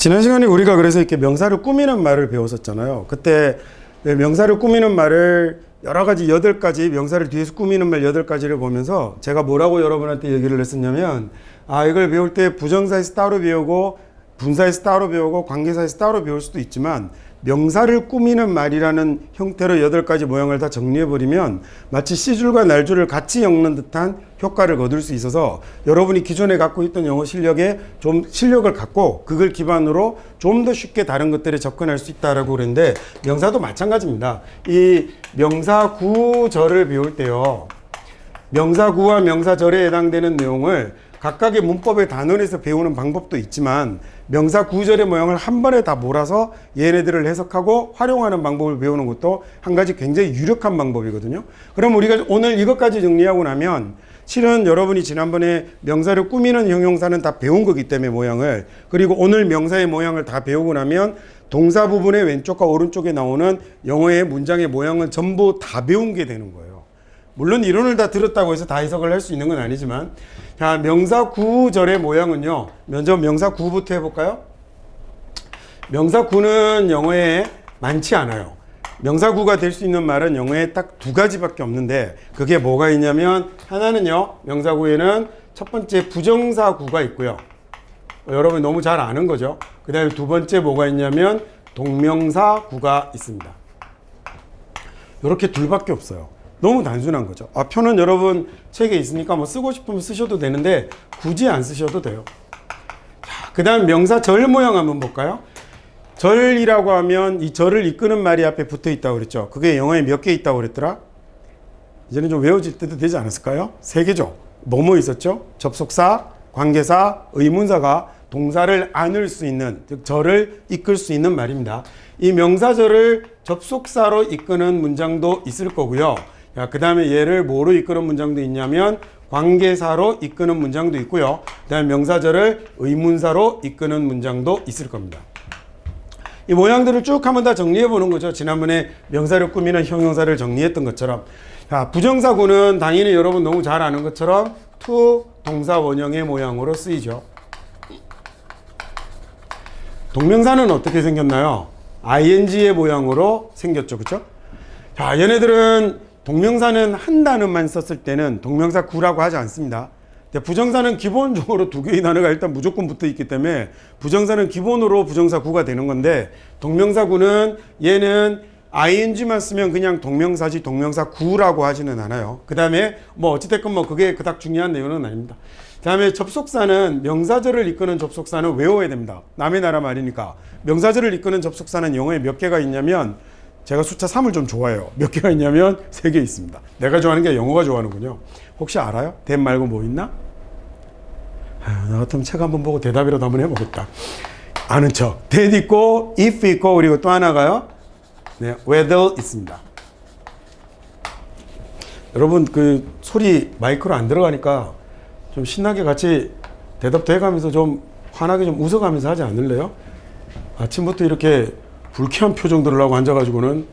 지난 시간에 우리가 그래서 이렇게 명사를 꾸미는 말을 배웠었잖아요. 그때 명사를 꾸미는 말을 여러 가지 8가지 명사를 뒤에서 꾸미는 말 8가지를 보면서 제가 뭐라고 여러분한테 얘기를 했었냐면 이걸 배울 때 부정사에서 따로 배우고 분사에서 따로 배우고 관계사에서 따로 배울 수도 있지만 명사를 꾸미는 말이라는 형태로 8가지 모양을 다 정리해버리면 마치 C줄과 날줄을 같이 엮는 듯한 효과를 거둘 수 있어서 여러분이 기존에 갖고 있던 영어 실력에 좀 실력을 갖고 그걸 기반으로 좀 더 쉽게 다른 것들에 접근할 수 있다라고 그랬는데 명사도 마찬가지입니다. 이 명사구절을 배울 때요. 명사구와 명사절에 해당되는 내용을 각각의 문법의 단원에서 배우는 방법도 있지만 명사 구절의 모양을 한 번에 다 몰아서 얘네들을 해석하고 활용하는 방법을 배우는 것도 한 가지 굉장히 유력한 방법이거든요. 그럼 우리가 오늘 이것까지 정리하고 나면 실은 여러분이 지난번에 명사를 꾸미는 형용사는 다 배운 거기 때문에 모양을, 그리고 오늘 명사의 모양을 다 배우고 나면 동사 부분의 왼쪽과 오른쪽에 나오는 영어의 문장의 모양은 전부 다 배운 게 되는 거예요. 물론 이론을 다 들었다고 해서 다 해석을 할 수 있는 건 아니지만, 자, 명사구절의 모양은요. 먼저 명사구부터 해볼까요? 명사구는 영어에 많지 않아요. 명사구가 될 수 있는 말은 영어에 딱 2가지밖에 없는데 그게 뭐가 있냐면, 하나는요, 명사구에는 첫 번째 부정사구가 있고요. 여러분이 너무 잘 아는 거죠. 그 다음에 두 번째 뭐가 있냐면 동명사구가 있습니다. 이렇게 둘밖에 없어요. 너무 단순한 거죠. 표는 여러분 책에 있으니까 뭐 쓰고 싶으면 쓰셔도 되는데 굳이 안 쓰셔도 돼요. 자, 그 다음 명사절 모양 한번 볼까요? 절이라고 하면 이 절을 이끄는 말이 앞에 붙어 있다고 그랬죠. 그게 영어에 몇 개 있다고 그랬더라? 이제는 좀 외워질 때도 되지 않았을까요? 3개죠. 뭐뭐 있었죠? 접속사, 관계사, 의문사가 동사를 안을 수 있는, 즉 절을 이끌 수 있는 말입니다. 이 명사절을 접속사로 이끄는 문장도 있을 거고요. 그 다음에 얘를 뭐로 이끄는 문장도 있냐면 관계사로 이끄는 문장도 있고요. 그 다음에 명사절을 의문사로 이끄는 문장도 있을 겁니다. 이 모양들을 쭉 한번 다 정리해 보는 거죠. 지난번에 명사를 꾸미는 형용사를 정리했던 것처럼. 자, 부정사구는 당연히 여러분 너무 잘 아는 것처럼 to 동사 원형의 모양으로 쓰이죠. 동명사는 어떻게 생겼나요? ing의 모양으로 생겼죠. 그쵸? 자, 얘네들은 동명사는 한 단어만 썼을 때는 동명사 구라고 하지 않습니다. 부정사는 기본적으로 2개의 단어가 일단 무조건 붙어 있기 때문에 부정사는 기본으로 부정사 구가 되는 건데, 동명사 구는 얘는 ing만 쓰면 그냥 동명사지 동명사 구라고 하지는 않아요. 그 다음에 뭐 어찌됐건 뭐 그게 그닥 중요한 내용은 아닙니다. 그 다음에 접속사는 명사절을 이끄는 접속사는 외워야 됩니다. 남의 나라 말이니까. 명사절을 이끄는 접속사는 영어에 몇 개가 있냐면, 제가 숫자 3을 좀 좋아해요. 몇 개가 있냐면 3개 있습니다. 내가 좋아하는 게 영어가 좋아하는군요. 혹시 알아요? that 말고 뭐 있나? 나 같으면 책 한번 보고 대답이라도 한번 해보겠다. 아는 척. that 있고 if 있고 그리고 또 하나가요. 네, whether 있습니다. 여러분 그 소리 마이크로 안 들어가니까 좀 신나게 같이 대답도 해가면서 좀 환하게 좀 웃어가면서 하지 않을래요? 아침부터 이렇게 불쾌한 표정들을 하고 앉아가지고는,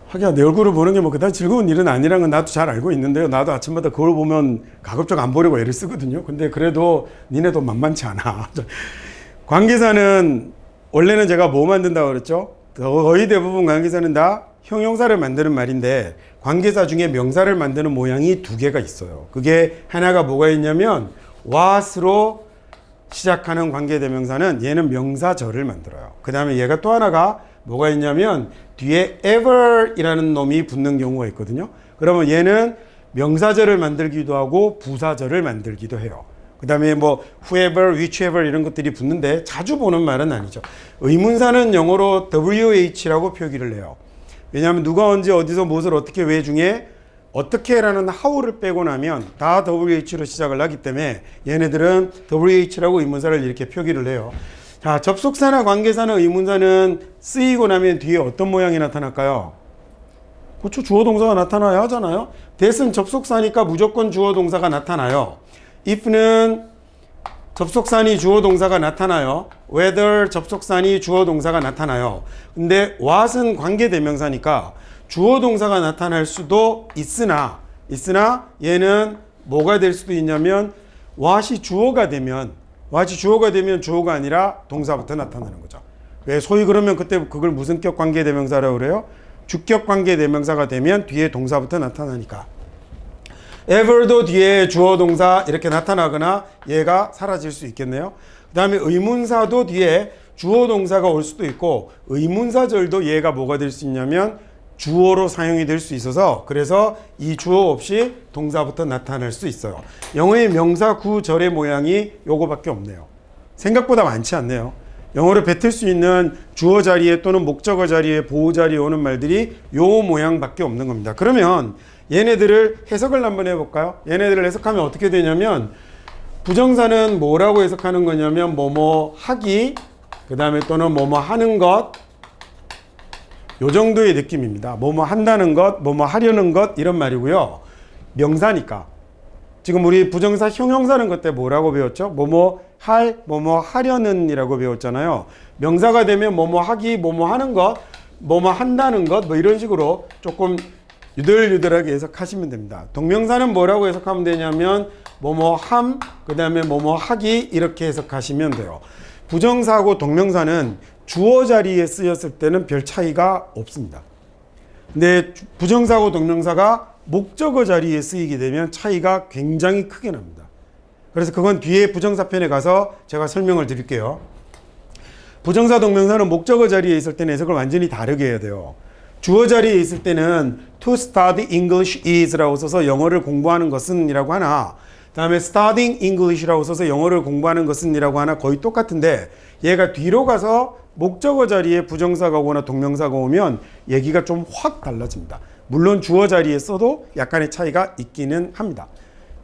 하기야 내 얼굴을 보는 게 뭐 그다지 즐거운 일은 아니라는 건 나도 잘 알고 있는데요. 나도 아침마다 거울 보면 가급적 안 보려고 애를 쓰거든요. 근데 그래도 니네도 만만치 않아. 관계사는 원래는 제가 뭐 만든다고 그랬죠? 거의 대부분 관계사는 다 형용사를 만드는 말인데 관계사 중에 명사를 만드는 모양이 2개가 있어요. 그게 하나가 뭐가 있냐면 what으로 시작하는 관계대명사는 얘는 명사절을 만들어요. 그 다음에 얘가 또 하나가 뭐가 있냐면 뒤에 ever 이라는 놈이 붙는 경우가 있거든요. 그러면 얘는 명사절을 만들기도 하고 부사절을 만들기도 해요. 그 다음에 뭐 whoever, whichever 이런 것들이 붙는데 자주 보는 말은 아니죠. 의문사는 영어로 wh라고 표기를 해요. 왜냐하면 누가 언제 어디서 무엇을 어떻게 왜 중에 어떻게라는 how를 빼고 나면 다 wh로 시작을 하기 때문에 얘네들은 wh라고 의문사를 이렇게 표기를 해요. 자, 접속사나 관계사나 의문사는 쓰이고 나면 뒤에 어떤 모양이 나타날까요? 그렇죠. 주어 동사가 나타나야 하잖아요. that은 접속사니까 무조건 주어 동사가 나타나요. if는 접속사니 주어 동사가 나타나요. whether 접속사니 주어 동사가 나타나요. 근데 what은 관계대명사니까 주어 동사가 나타날 수도 있으나 얘는 뭐가 될 수도 있냐면 what이 주어가 되면 watch 주어가 되면 주어가 아니라 동사부터 나타나는 거죠. 왜 소위 그러면 그때 그걸 무슨 격 관계 대명사라고 그래요? 주격 관계 대명사가 되면 뒤에 동사부터 나타나니까. ever도 뒤에 주어 동사 이렇게 나타나거나 얘가 사라질 수 있겠네요. 그 다음에 의문사도 뒤에 주어 동사가 올 수도 있고 의문사절도 얘가 뭐가 될 수 있냐면 주어로 사용이 될 수 있어서 그래서 이 주어 없이 동사부터 나타날 수 있어요. 영어의 명사 구절의 모양이 요거밖에 없네요. 생각보다 많지 않네요. 영어로 뱉을 수 있는 주어 자리에 또는 목적어 자리에 보호 자리에 오는 말들이 요 모양밖에 없는 겁니다. 그러면 얘네들을 해석을 한번 해볼까요? 얘네들을 해석하면 어떻게 되냐면 부정사는 뭐라고 해석하는 거냐면 뭐뭐 하기 그 다음에 또는 뭐뭐 하는 것 요 정도의 느낌입니다. 뭐뭐 한다는 것, 뭐뭐 하려는 것 이런 말이고요. 명사니까 지금 우리 부정사 형용사는 그때 뭐라고 배웠죠? 뭐뭐 할, 뭐뭐 하려는 이라고 배웠잖아요. 명사가 되면 뭐뭐 하기, 뭐뭐 하는 것, 뭐뭐 한다는 것 뭐 이런 식으로 조금 유들유들하게 해석하시면 됩니다. 동명사는 뭐라고 해석하면 되냐면 뭐뭐 함, 그 다음에 뭐뭐 하기 이렇게 해석하시면 돼요. 부정사하고 동명사는 주어 자리에 쓰였을 때는 별 차이가 없습니다. 근데 부정사하고 동명사가 목적어 자리에 쓰이게 되면 차이가 굉장히 크게 납니다. 그래서 그건 뒤에 부정사 편에 가서 제가 설명을 드릴게요. 부정사 동명사는 목적어 자리에 있을 때는 해석을 완전히 다르게 해야 돼요. 주어 자리에 있을 때는 to study English is라고 써서 영어를 공부하는 것은 이라고 하나 그 다음에 studying English라고 써서 영어를 공부하는 것은 이라고 하나 거의 똑같은데 얘가 뒤로 가서 목적어 자리에 부정사가 오거나 동명사가 오면 얘기가 좀 확 달라집니다. 물론 주어 자리에 써도 약간의 차이가 있기는 합니다.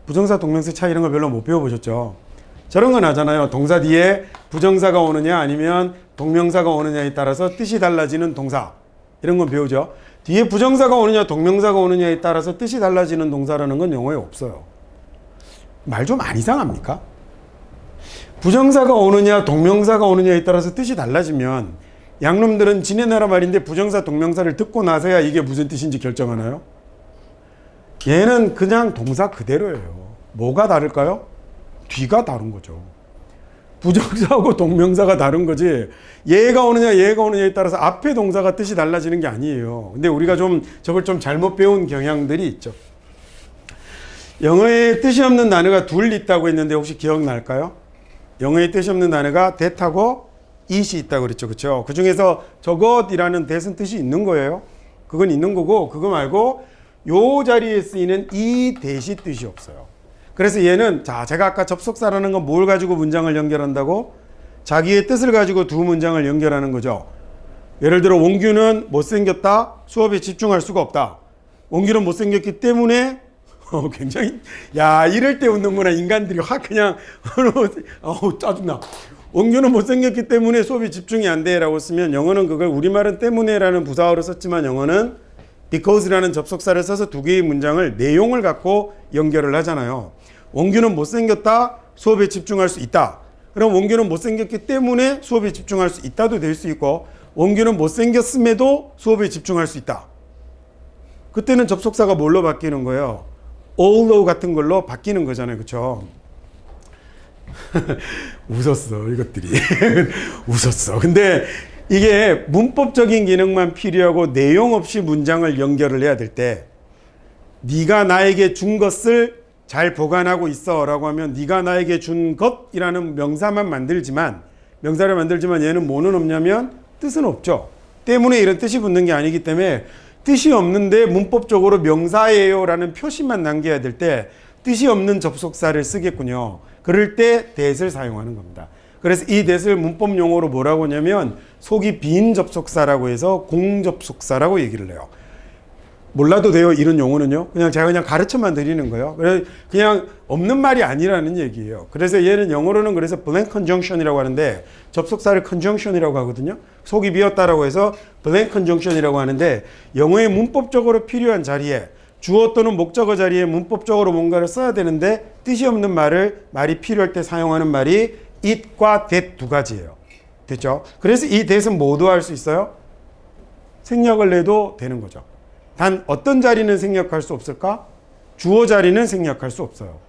부정사 동명사 차이 이런 거 별로 못 배워보셨죠? 저런 건 하잖아요. 동사 뒤에 부정사가 오느냐 아니면 동명사가 오느냐에 따라서 뜻이 달라지는 동사 이런 건 배우죠. 뒤에 부정사가 오느냐 동명사가 오느냐에 따라서 뜻이 달라지는 동사라는 건 영어에 없어요. 말 좀 안 이상합니까? 부정사가 오느냐 동명사가 오느냐에 따라서 뜻이 달라지면 양놈들은 지네 나라 말인데 부정사 동명사를 듣고 나서야 이게 무슨 뜻인지 결정하나요? 얘는 그냥 동사 그대로예요. 뭐가 다를까요? 뒤가 다른 거죠. 부정사하고 동명사가 다른 거지 얘가 오느냐 얘가 오느냐에 따라서 앞에 동사가 뜻이 달라지는 게 아니에요. 근데 우리가 좀 저걸 좀 잘못 배운 경향들이 있죠. 영어에 뜻이 없는 단어가 둘 있다고 했는데 혹시 기억날까요? 영어에 뜻이 없는 단어가 that하고 it이 있다고 그랬죠. 그렇죠? 그 중에서 저것이라는 that은 뜻이 있는 거예요. 그건 있는 거고 그거 말고 요 자리에 쓰이는 이 that이 뜻이 없어요. 그래서 얘는 자 제가 아까 접속사라는 건 뭘 가지고 문장을 연결한다고? 자기의 뜻을 가지고 두 문장을 연결하는 거죠. 예를 들어 원규는 못생겼다. 수업에 집중할 수가 없다. 원규는 못생겼기 때문에 굉장히 야 이럴 때 웃는구나. 인간들이 확 그냥 짜증나. 원규는 못생겼기 때문에 수업에 집중이 안 돼 라고 쓰면 영어는 그걸 우리말은 때문에 라는 부사어로 썼지만 영어는 because라는 접속사를 써서 두 개의 문장을 내용을 갖고 연결을 하잖아요. 원규는 못생겼다. 수업에 집중할 수 있다. 그럼 원규는 못생겼기 때문에 수업에 집중할 수 있다도 될 수 있고 원규는 못생겼음에도 수업에 집중할 수 있다. 그때는 접속사가 뭘로 바뀌는 거예요? although 같은 걸로 바뀌는 거잖아요. 그렇죠? 웃었어 이것들이. 웃었어. 근데 이게 문법적인 기능만 필요하고 내용 없이 문장을 연결을 해야 될 때 네가 나에게 준 것을 잘 보관하고 있어 라고 하면 네가 나에게 준 것이라는 명사만 만들지만 명사를 만들지만 얘는 뭐는 없냐면 뜻은 없죠. 때문에 이런 뜻이 붙는 게 아니기 때문에 뜻이 없는데 문법적으로 명사예요 라는 표시만 남겨야 될 때 뜻이 없는 접속사를 쓰겠군요. 그럴 때 that을 사용하는 겁니다. 그래서 이 that을 문법 용어로 뭐라고 하냐면 속이 빈 접속사라고 해서 공접속사라고 얘기를 해요. 몰라도 돼요. 이런 용어는요. 제가 그냥 가르쳐만 드리는 거예요. 그냥 없는 말이 아니라는 얘기예요. 그래서 얘는 영어로는 그래서 blank conjunction이라고 하는데 접속사를 conjunction이라고 하거든요. 속이 비었다라고 해서 blank conjunction이라고 하는데 영어의 문법적으로 필요한 자리에 주어 또는 목적어 자리에 문법적으로 뭔가를 써야 되는데 뜻이 없는 말이 필요할 때 사용하는 말이 it과 that 두 가지예요. 됐죠? 그래서 이 that은 모두 할 수 있어요? 생략을 해도 되는 거죠. 단 어떤 자리는 생략할 수 없을까? 주어 자리는 생략할 수 없어요.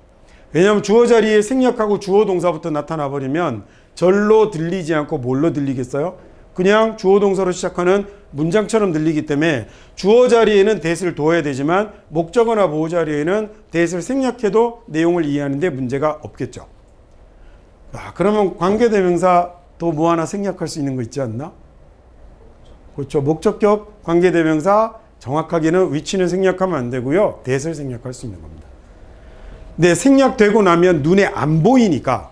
왜냐하면 주어 자리에 생략하고 주어 동사부터 나타나 버리면 절로 들리지 않고 뭘로 들리겠어요? 그냥 주어 동사로 시작하는 문장처럼 들리기 때문에 주어 자리에는 that을 둬야 되지만 목적어나 보호 자리에는 that을 생략해도 내용을 이해하는 데 문제가 없겠죠. 그러면 관계대명사 또 뭐 하나 생략할 수 있는 거 있지 않나? 그렇죠. 목적격 관계대명사 정확하게는 위치는 생략하면 안 되고요. that을 생략할 수 있는 겁니다. 근데 생략되고 나면 눈에 안 보이니까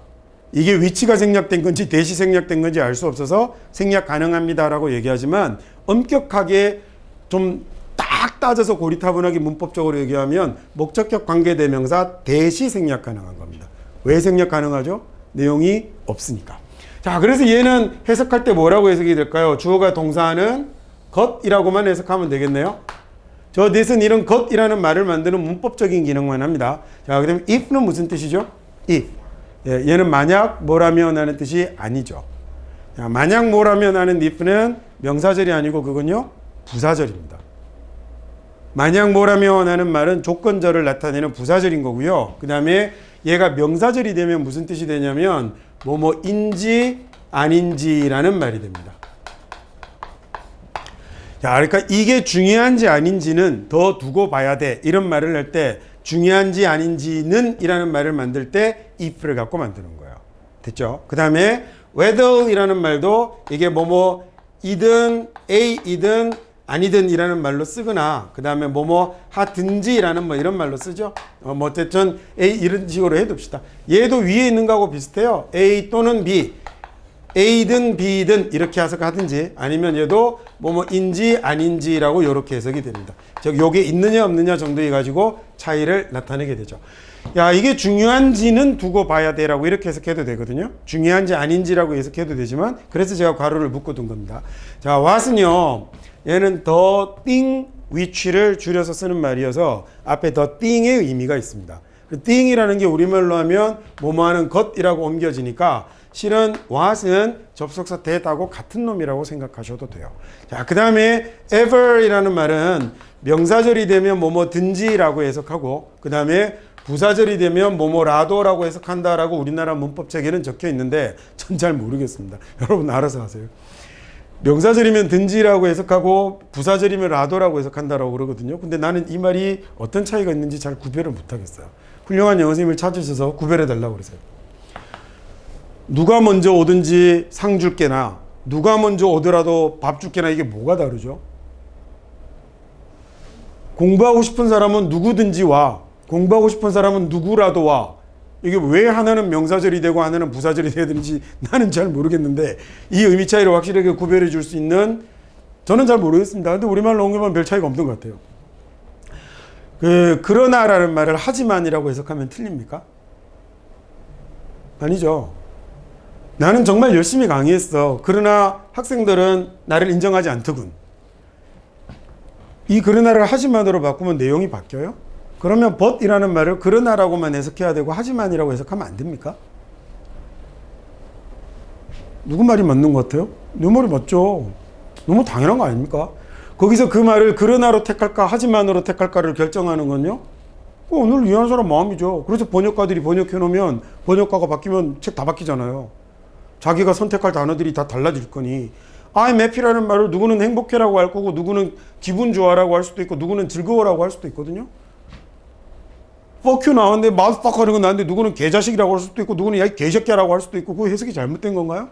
이게 위치가 생략된 건지 that이 생략된 건지 알 수 없어서 생략 가능합니다라고 얘기하지만 엄격하게 좀 딱 따져서 고리타분하게 문법적으로 얘기하면 목적격 관계대명사 that이 생략 가능한 겁니다. 왜 생략 가능하죠? 내용이 없으니까. 자, 그래서 얘는 해석할 때 뭐라고 해석이 될까요? 주어가 동사하는 것이라고만 해석하면 되겠네요. 저 that은 이런 것이라는 말을 만드는 문법적인 기능만 합니다. 자, 그다음에 if는 무슨 뜻이죠? if. 예, 얘는 만약 뭐라면 하는 뜻이 아니죠. 자, 만약 뭐라면 하는 if는 명사절이 아니고 그건요 부사절입니다. 만약 뭐라면 하는 말은 조건절을 나타내는 부사절인 거고요. 그 다음에 얘가 명사절이 되면 무슨 뜻이 되냐면 뭐뭐인지 아닌지라는 말이 됩니다. 자, 그러니까 이게 중요한지 아닌지는 더 두고 봐야 돼. 이런 말을 할 때 중요한지 아닌지는 이라는 말을 만들 때 if를 갖고 만드는 거예요. 됐죠? 그 다음에 whether 이라는 말도 이게 뭐뭐이든 A이든 아니든 이라는 말로 쓰거나 그 다음에 뭐뭐 하든지 이라는 뭐 이런 말로 쓰죠. 뭐 어쨌든 A 이런 식으로 해둡시다. 얘도 위에 있는 거하고 비슷해요. A 또는 B. A든 B든 이렇게 해석하든지 아니면 얘도 뭐뭐인지 아닌지라고 이렇게 해석이 됩니다. 즉 요게 있느냐 없느냐 정도에 가지고 차이를 나타내게 되죠. 야, 이게 중요한지는 두고 봐야 돼라고 이렇게 해석해도 되거든요. 중요한지 아닌지라고 해석해도 되지만 그래서 제가 괄호를 묶어둔 겁니다. 자, what은요. 얘는 the thing which를 줄여서 쓰는 말이어서 앞에 the thing의 의미가 있습니다. 그 thing이라는 게 우리말로 하면 뭐뭐 하는 것이라고 옮겨지니까 실은 what은 접속사 that하고 같은 놈이라고 생각하셔도 돼요. 자, 그 다음에 ever이라는 말은 명사절이 되면 뭐뭐든지라고 해석하고 그 다음에 부사절이 되면 뭐뭐라도라고 해석한다라고 우리나라 문법책에는 적혀 있는데 전 잘 모르겠습니다. 여러분 알아서 하세요. 명사절이면 든지라고 해석하고 부사절이면 라도라고 해석한다라고 그러거든요. 근데 나는 이 말이 어떤 차이가 있는지 잘 구별을 못하겠어요. 훌륭한 영어 선생님을 찾으셔서 구별해 달라고 그러세요. 누가 먼저 오든지 상 줄게나 누가 먼저 오더라도 밥 줄게나 이게 뭐가 다르죠? 공부하고 싶은 사람은 누구든지 와. 공부하고 싶은 사람은 누구라도 와. 이게 왜 하나는 명사절이 되고 하나는 부사절이 돼야 되는지 나는 잘 모르겠는데 이 의미 차이를 확실하게 구별해 줄 수 있는 저는 잘 모르겠습니다. 근데 우리말로 옮겨보면 별 차이가 없는 것 같아요. 그러나라는 말을 하지만이라고 해석하면 틀립니까? 아니죠. 나는 정말 열심히 강의했어. 그러나 학생들은 나를 인정하지 않더군. 이 그러나를 하지만으로 바꾸면 내용이 바뀌어요? 그러면 but이라는 말을 그러나라고만 해석해야 되고 하지만이라고 해석하면 안 됩니까? 누구 말이 맞는 것 같아요? 내 말이 맞죠. 너무 당연한 거 아닙니까? 거기서 그 말을 그러나로 택할까 하지만으로 택할까를 결정하는 건요. 오늘 이해하는 사람 마음이죠. 그래서 번역가들이 번역해놓으면 번역가가 바뀌면 책 다 바뀌잖아요. 자기가 선택할 단어들이 다 달라질 거니 I'm happy라는 말을 누구는 행복해라고 할 거고 누구는 기분 좋아라고 할 수도 있고 누구는 즐거워라고 할 수도 있거든요. fuck you 나왔는데 motherfucker 하는 건 나는데 누구는 개자식이라고 할 수도 있고 누구는 야 이 개새끼라고 할 수도 있고 그 해석이 잘못된 건가요?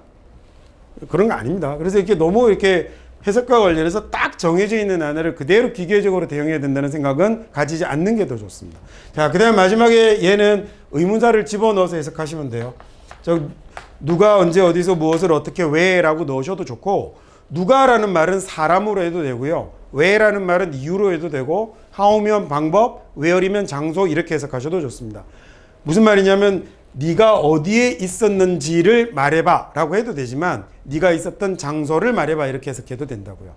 그런 거 아닙니다. 그래서 이렇게 너무 이렇게 해석과 관련해서 딱 정해져 있는 단어를 그대로 기계적으로 대응해야 된다는 생각은 가지지 않는 게 더 좋습니다. 자, 그 다음 마지막에 얘는 의문사를 집어넣어서 해석하시면 돼요. 누가 언제 어디서 무엇을 어떻게 왜라고 넣으셔도 좋고 누가라는 말은 사람으로 해도 되고요. 왜라는 말은 이유로 해도 되고 how면 방법, where이면 장소 이렇게 해석하셔도 좋습니다. 무슨 말이냐면 네가 어디에 있었는지를 말해봐 라고 해도 되지만 네가 있었던 장소를 말해봐 이렇게 해석해도 된다고요.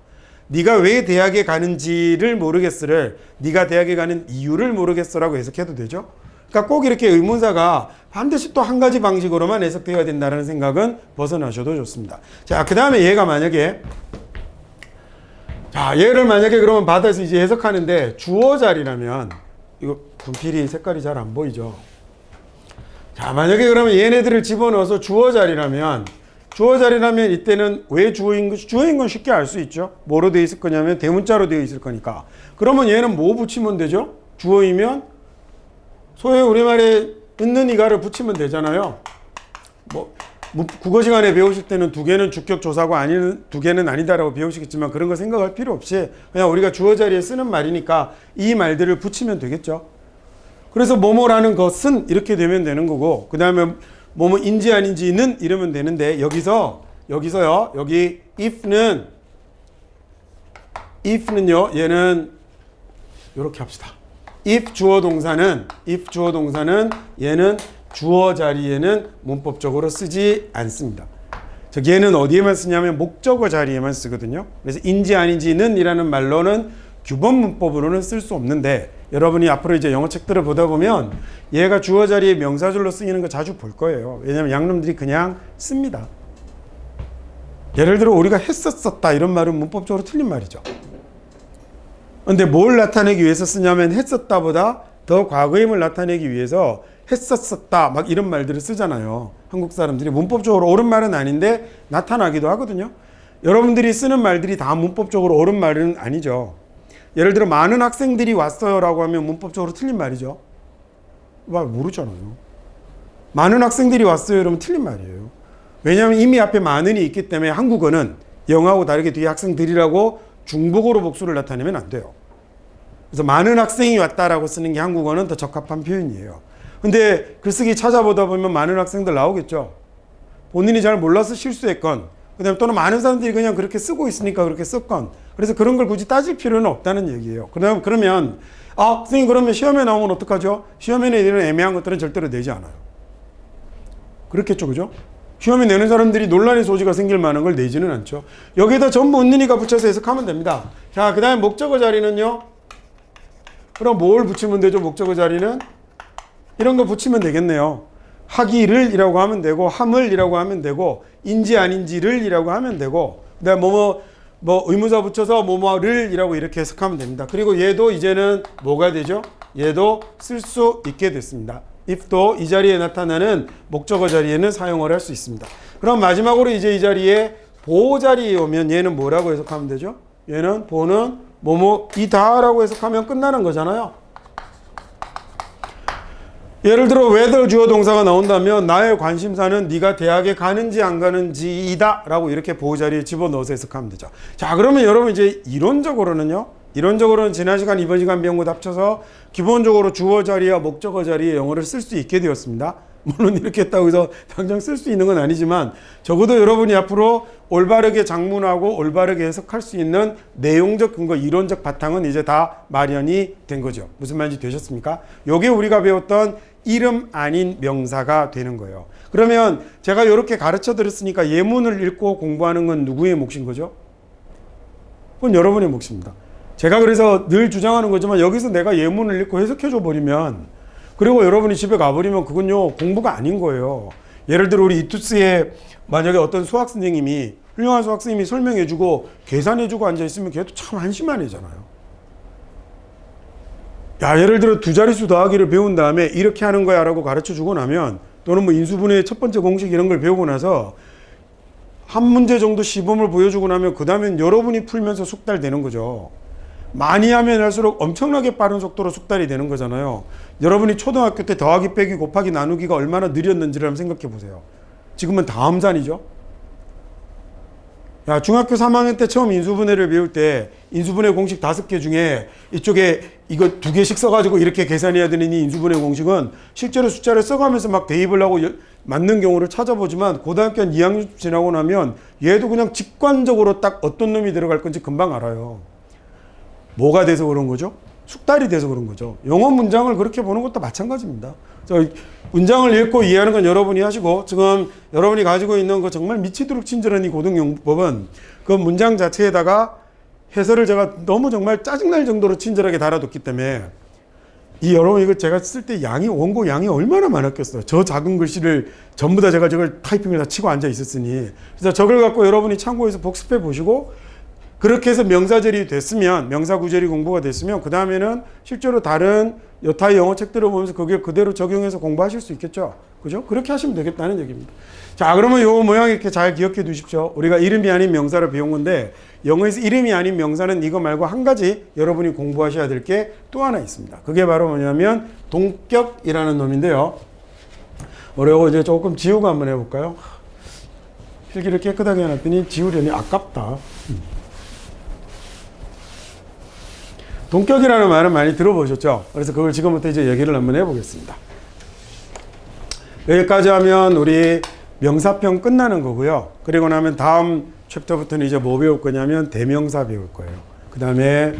네가 왜 대학에 가는지를 모르겠으를 네가 대학에 가는 이유를 모르겠어라고 해석해도 되죠. 그러니까 꼭 이렇게 의문사가 반드시 또 한 가지 방식으로만 해석되어야 된다는 생각은 벗어나셔도 좋습니다. 자, 그 다음에 얘가 만약에 자, 얘를 만약에 그러면 받아서 이제 해석하는데 주어 자리라면 이거 분필이 색깔이 잘 안 보이죠. 자, 만약에 그러면 얘네들을 집어넣어서 주어 자리라면 이때는 왜 주어인 것이 주어인 건 쉽게 알 수 있죠. 뭐로 되어 있을 거냐면 대문자로 되어 있을 거니까. 그러면 얘는 뭐 붙이면 되죠? 주어이면 소위 우리말에 있는 이가를 붙이면 되잖아요. 뭐 국어 시간에 배우실 때는 두 개는 주격 조사고 아닌 두 개는 아니다라고 배우시겠지만 그런 거 생각할 필요 없이 그냥 우리가 주어 자리에 쓰는 말이니까 이 말들을 붙이면 되겠죠. 그래서 뭐뭐라는 것은 이렇게 되면 되는 거고, 그 다음에 뭐뭐인지 아닌지는 이러면 되는데, 여기서요, 여기 if는요, 얘는 이렇게 합시다. if 주어 동사는 얘는 주어 자리에는 문법적으로 쓰지 않습니다. 즉 얘는 어디에만 쓰냐면 목적어 자리에만 쓰거든요. 그래서 인지 아닌지는 이라는 말로는 규범 문법으로는 쓸 수 없는데, 여러분이 앞으로 이제 영어 책들을 보다 보면 얘가 주어 자리에 명사절로 쓰이는 거 자주 볼 거예요. 왜냐하면 양놈들이 그냥 씁니다. 예를 들어 우리가 했었었다 이런 말은 문법적으로 틀린 말이죠. 근데 뭘 나타내기 위해서 쓰냐면 했었다보다 더 과거임을 나타내기 위해서 했었었다 막 이런 말들을 쓰잖아요. 한국 사람들이 문법적으로 옳은 말은 아닌데 나타나기도 하거든요. 여러분들이 쓰는 말들이 다 문법적으로 옳은 말은 아니죠. 예를 들어 많은 학생들이 왔어요 라고 하면 문법적으로 틀린 말이죠. 모르잖아요. 많은 학생들이 왔어요 이러면 틀린 말이에요. 왜냐하면 이미 앞에 많은이 있기 때문에 한국어는 영어하고 다르게 뒤에 학생들이라고 중복으로 복수를 나타내면 안 돼요. 그래서 많은 학생이 왔다라고 쓰는 게 한국어는 더 적합한 표현이에요. 근데 글쓰기 찾아보다 보면 많은 학생들 나오겠죠. 본인이 잘 몰라서 실수했건, 그다음에 또는 많은 사람들이 그냥 그렇게 쓰고 있으니까 그렇게 썼건, 그래서 그런 걸 굳이 따질 필요는 없다는 얘기예요. 그러면 선생님 그러면 시험에 나오면 어떡하죠? 시험에 이런 애매한 것들은 절대로 내지 않아요. 그렇겠죠, 그죠? 시험에 내는 사람들이 논란의 소지가 생길 만한 걸 내지는 않죠. 여기에다 전부 은는이가 붙여서 해석하면 됩니다. 자, 그 다음에 목적어 자리는요. 그럼 뭘 붙이면 되죠? 목적어 자리는 이런 거 붙이면 되겠네요. 하기를 이라고 하면 되고, 함을 이라고 하면 되고, 인지 아닌지를 이라고 하면 되고, 그 다음에 의무사 붙여서 뭐뭐를 이라고 이렇게 해석하면 됩니다. 그리고 얘도 이제는 뭐가 되죠? 얘도 쓸 수 있게 됐습니다. if도 이 자리에 나타나는 목적어 자리에는 사용을 할 수 있습니다. 그럼 마지막으로 이제 이 자리에 보호 자리에 오면 얘는 뭐라고 해석하면 되죠? 얘는 보는 뭐뭐이다 라고 해석하면 끝나는 거잖아요. 예를 들어 whether 주어 동사가 나온다면 나의 관심사는 네가 대학에 가는지 안 가는지이다 라고 이렇게 보호 자리에 집어넣어서 해석하면 되죠. 자, 그러면 여러분 이제 이론적으로는 지난 시간 이번 시간 배운 것 합쳐서 기본적으로 주어 자리와 목적어 자리에 영어를 쓸 수 있게 되었습니다. 물론 이렇게 했다고 해서 당장 쓸 수 있는 건 아니지만 적어도 여러분이 앞으로 올바르게 작문하고 올바르게 해석할 수 있는 내용적 근거, 이론적 바탕은 이제 다 마련이 된 거죠. 무슨 말인지 되셨습니까? 요게 우리가 배웠던 이름 아닌 명사가 되는 거예요. 그러면 제가 이렇게 가르쳐 드렸으니까 예문을 읽고 공부하는 건 누구의 몫인 거죠? 그건 여러분의 몫입니다. 제가 그래서 늘 주장하는 거지만 여기서 내가 예문을 읽고 해석해 줘 버리면, 그리고 여러분이 집에 가버리면 그건요 공부가 아닌 거예요. 예를 들어 우리 이투스에 만약에 어떤 수학 선생님이, 훌륭한 수학 선생님이 설명해 주고 계산해 주고 앉아 있으면 걔도 참 한심한 애잖아요. 예를 들어 두 자릿수 더하기를 배운 다음에 이렇게 하는 거야 라고 가르쳐 주고 나면, 또는 뭐 인수분해의 첫 번째 공식 이런 걸 배우고 나서 한 문제 정도 시범을 보여주고 나면 그 다음엔 여러분이 풀면서 숙달되는 거죠. 많이 하면 할수록 엄청나게 빠른 속도로 숙달이 되는 거잖아요. 여러분이 초등학교 때 더하기 빼기 곱하기 나누기가 얼마나 느렸는지를 한번 생각해 보세요. 지금은 다음산이죠. 중학교 3학년 때 처음 인수분해를 배울 때 인수분해 공식 5개 중에 이쪽에 이거 2개씩 써가지고 이렇게 계산해야 되는 이 인수분해 공식은 실제로 숫자를 써가면서 막 대입을 하고 맞는 경우를 찾아보지만 고등학교 한 2학년 지나고 나면 얘도 그냥 직관적으로 딱 어떤 놈이 들어갈 건지 금방 알아요. 뭐가 돼서 그런 거죠? 숙달이 돼서 그런 거죠. 영어 문장을 그렇게 보는 것도 마찬가지입니다. 문장을 읽고 이해하는 건 여러분이 하시고, 지금 여러분이 가지고 있는 그 정말 미치도록 친절한 이 고등용법은 그 문장 자체에다가 해설을 제가 너무 정말 짜증날 정도로 친절하게 달아뒀기 때문에 여러분 이거 제가 쓸 때 원고 양이 얼마나 많았겠어요. 저 작은 글씨를 전부 다 제가 저걸 타이핑을 다 치고 앉아 있었으니. 그래서 저걸 갖고 여러분이 참고해서 복습해 보시고 그렇게 해서 명사절이 됐으면, 명사구절이 공부가 됐으면 그 다음에는 실제로 다른 여타의 영어 책들을 보면서 그게 그대로 적용해서 공부하실 수 있겠죠. 그죠? 그렇게 하시면 되겠다는 얘기입니다. 자, 그러면 요 모양 이렇게 잘 기억해 두십시오. 우리가 이름이 아닌 명사를 배운 건데 영어에서 이름이 아닌 명사는 이거 말고 한 가지 여러분이 공부하셔야 될 게 또 하나 있습니다. 그게 바로 뭐냐면 동격이라는 놈인데요. 우리 이제 조금 지우고 한번 해볼까요? 필기를 깨끗하게 해놨더니 지우려니 아깝다. 동격이라는 말은 많이 들어보셨죠? 그래서 그걸 지금부터 이제 얘기를 한번 해보겠습니다. 여기까지 하면 우리 명사편 끝나는 거고요. 그리고 나면 다음 챕터부터는 이제 뭐 배울 거냐면 대명사 배울 거예요. 그 다음에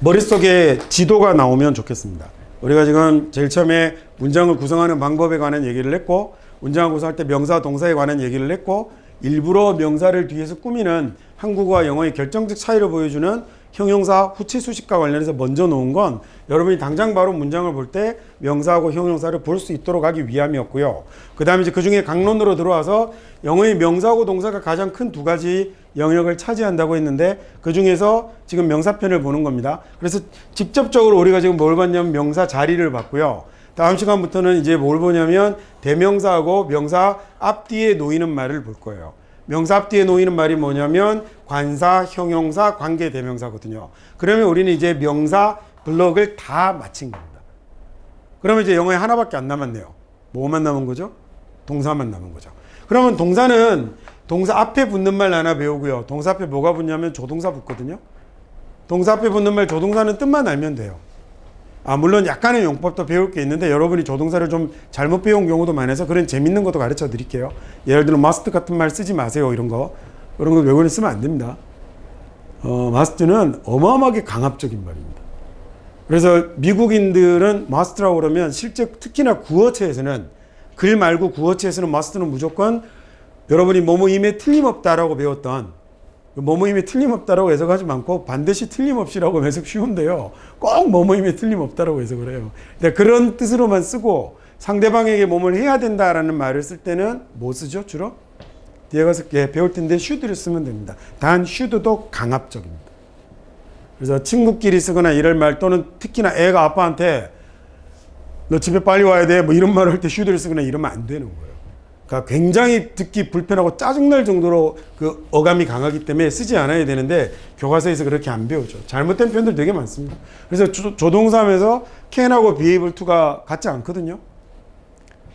머릿속에 지도가 나오면 좋겠습니다. 우리가 지금 제일 처음에 문장을 구성하는 방법에 관한 얘기를 했고, 문장을 구성할 때 명사, 동사에 관한 얘기를 했고, 일부러 명사를 뒤에서 꾸미는 한국어와 영어의 결정적 차이를 보여주는 형용사 후치 수식과 관련해서 먼저 놓은 건 여러분이 당장 바로 문장을 볼 때 명사하고 형용사를 볼 수 있도록 하기 위함이었고요. 그 다음에 이제 그 중에 강론으로 들어와서 영어의 명사하고 동사가 가장 큰 두 가지 영역을 차지한다고 했는데 그 중에서 지금 명사편을 보는 겁니다. 그래서 직접적으로 우리가 지금 뭘 봤냐면 명사 자리를 봤고요. 다음 시간부터는 이제 뭘 보냐면 대명사하고 명사 앞뒤에 놓이는 말을 볼 거예요. 명사 앞뒤에 놓이는 말이 뭐냐면 관사, 형용사, 관계 대명사거든요. 그러면 우리는 이제 명사 블록을 다 마친 겁니다. 그러면 이제 영어에 하나밖에 안 남았네요. 뭐만 남은 거죠? 동사만 남은 거죠. 그러면 동사는 동사 앞에 붙는 말 하나 배우고요. 동사 앞에 뭐가 붙냐면 조동사 붙거든요. 동사 앞에 붙는 말 조동사는 뜻만 알면 돼요. 물론 약간의 용법도 배울 게 있는데 여러분이 조동사를 좀 잘못 배운 경우도 많아서 그런 재밌는 것도 가르쳐 드릴게요. 예를 들어 must 같은 말 쓰지 마세요. 이런 거 외국어는 쓰면 안 됩니다. must는 어마어마하게 강압적인 말입니다. 그래서 미국인들은 must라고 그러면 실제 특히나 구어체에서는 글 말고 구어체에서는 must는 무조건 여러분이 뭐뭐임에 틀림없다라고 배웠던 뭐뭐임에 틀림없다라고 해석하지 않고 반드시 틀림없이라고 해석 쉬운데요. 꼭 뭐뭐임에 틀림없다라고 해석을 해요. 근데 그런 뜻으로만 쓰고 상대방에게 뭐뭘 해야 된다라는 말을 쓸 때는 뭐 쓰죠? 주로? 뒤에 가서 배울 텐데 should를 쓰면 됩니다. 단 should도 강압적입니다. 그래서 친구끼리 쓰거나 이럴 말 또는 특히나 애가 아빠한테 너 집에 빨리 와야 돼 뭐 이런 말을 할 때 should를 쓰거나 이러면 안 되는 거예요. 그러니까 굉장히 듣기 불편하고 짜증날 정도로 그 어감이 강하기 때문에 쓰지 않아야 되는데 교과서에서 그렇게 안 배우죠. 잘못된 표현들 되게 많습니다. 그래서 조동사하면서 can하고 be able to가 같지 않거든요.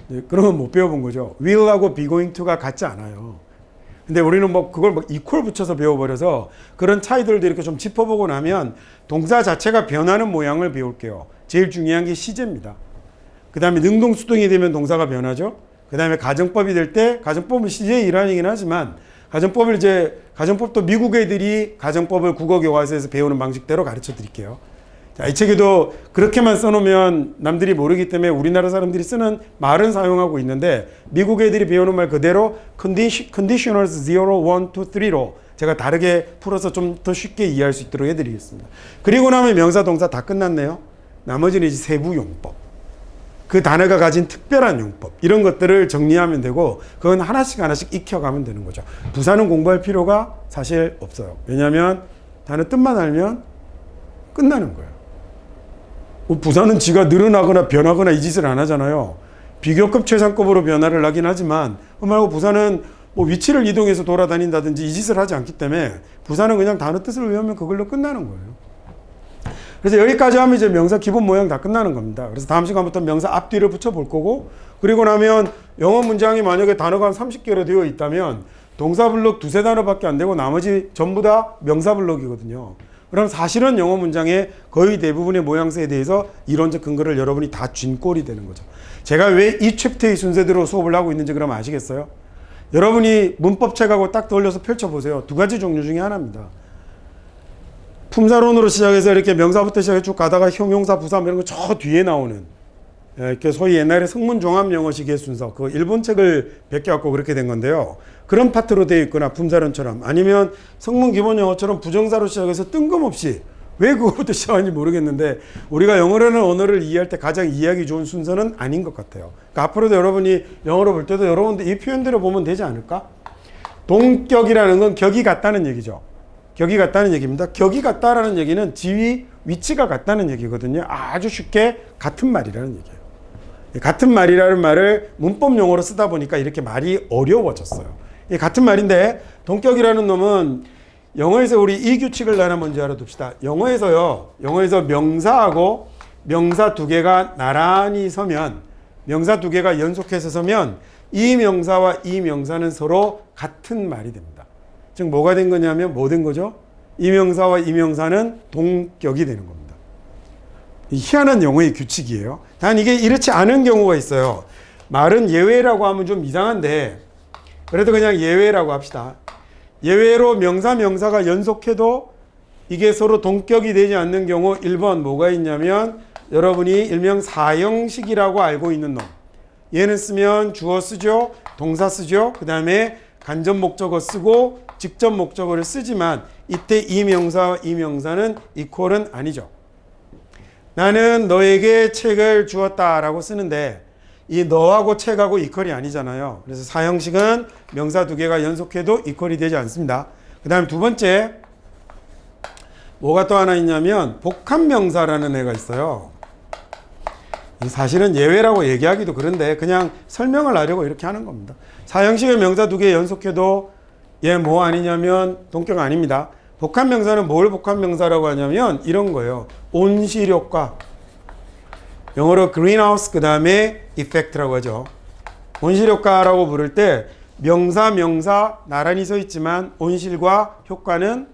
네, 그러면 못 배워본 거죠. will하고 be going to가 같지 않아요. 근데 우리는 뭐 그걸 막 equal 붙여서 배워버려서 그런 차이들도 이렇게 좀 짚어보고 나면 동사 자체가 변하는 모양을 배울게요. 제일 중요한 게 시제입니다. 그 다음에 능동수동이 되면 동사가 변하죠. 그 다음에 가정법이 될 때, 가정법은 시제의 일환이긴 하지만, 가정법도 미국 애들이 가정법을 국어교과서에서 배우는 방식대로 가르쳐 드릴게요. 자, 이 책에도 그렇게만 써놓으면 남들이 모르기 때문에 우리나라 사람들이 쓰는 말은 사용하고 있는데, 미국 애들이 배우는 말 그대로 conditionals 0, 1, 2, 3로 제가 다르게 풀어서 좀 더 쉽게 이해할 수 있도록 해드리겠습니다. 그리고 나면 명사, 동사 다 끝났네요. 나머지는 이제 세부 용법. 그 단어가 가진 특별한 용법 이런 것들을 정리하면 되고 그건 하나씩 익혀가면 되는 거죠. 부사는 공부할 필요가 사실 없어요. 왜냐하면 단어 뜻만 알면 끝나는 거예요. 부사는 지가 늘어나거나 변하거나 이 짓을 안 하잖아요. 비교급 최상급으로 변화를 하긴 하지만 그 말고 부사는 뭐 위치를 이동해서 돌아다닌다든지 이 짓을 하지 않기 때문에 부사는 그냥 단어 뜻을 외우면 그걸로 끝나는 거예요. 그래서 여기까지 하면 이제 명사 기본 모양 다 끝나는 겁니다. 그래서 다음 시간부터 명사 앞뒤를 붙여볼 거고 그리고 나면 영어 문장이 만약에 단어가 한 30개로 되어 있다면 동사 블록 두세 단어밖에 안 되고 나머지 전부 다 명사 블록이거든요. 그럼 사실은 영어 문장의 거의 대부분의 모양새에 대해서 이론적 근거를 여러분이 다 쥔 꼴이 되는 거죠. 제가 왜 이 챕터의 순서대로 수업을 하고 있는지 그럼 아시겠어요? 여러분이 문법책하고 딱 돌려서 펼쳐보세요. 두 가지 종류 중에 하나입니다. 품사론으로 시작해서 이렇게 명사부터 시작해 쭉 가다가 형용사, 부사 이런 거 저 뒤에 나오는 이렇게 소위 옛날에 성문종합영어식의 순서 그 일본 책을 베껴갖고 그렇게 된 건데요. 그런 파트로 되어 있거나 품사론처럼 아니면 성문기본영어처럼 부정사로 시작해서 뜬금없이 왜 그거부터 시작하는지 모르겠는데 우리가 영어라는 언어를 이해할 때 가장 이해하기 좋은 순서는 아닌 것 같아요. 그러니까 앞으로도 여러분이 영어로 볼 때도 여러분들 이 표현대로 보면 되지 않을까? 동격이라는 건 격이 같다는 얘기죠. 격이 같다는 얘기입니다. 격이 같다라는 얘기는 지위, 위치가 같다는 얘기거든요. 아주 쉽게 같은 말이라는 얘기예요. 같은 말이라는 말을 문법 용어로 쓰다 보니까 이렇게 말이 어려워졌어요. 같은 말인데 동격이라는 놈은 영어에서 우리 이 규칙을 하나 먼저 알아둡시다. 영어에서 명사하고 명사 두 개가 나란히 서면, 명사 두 개가 연속해서 서면 이 명사와 이 명사는 서로 같은 말이 됩니다. 즉 뭐가 된 거냐면 뭐 된 거죠? 이 명사와 이 명사는 동격이 되는 겁니다. 희한한 영어의 규칙이에요. 단 이게 이렇지 않은 경우가 있어요. 말은 예외라고 하면 좀 이상한데 그래도 그냥 예외라고 합시다. 예외로 명사가 연속해도 이게 서로 동격이 되지 않는 경우 1번 뭐가 있냐면 여러분이 일명 사형식이라고 알고 있는 놈. 얘는 쓰면 주어 쓰죠. 동사 쓰죠. 그 다음에 간접 목적어 쓰고 직접 목적어를 쓰지만 이때 이 명사와 이 명사는 이퀄은 아니죠. 나는 너에게 책을 주었다라고 쓰는데 이 너하고 책하고 이퀄이 아니잖아요. 그래서 사형식은 명사 두 개가 연속해도 이퀄이 되지 않습니다. 그 다음 두 번째 뭐가 또 하나 있냐면 복합명사라는 애가 있어요. 사실은 예외라고 얘기하기도 그런데 그냥 설명을 하려고 이렇게 하는 겁니다. 사형식의 명사 두 개 연속해도 얘 뭐 아니냐면 동격 아닙니다. 복합명사는 뭘 복합명사라고 하냐면 이런 거예요. 온실효과. 영어로 greenhouse 그 다음에 effect라고 하죠. 온실효과라고 부를 때 명사 나란히 서 있지만 온실과 효과는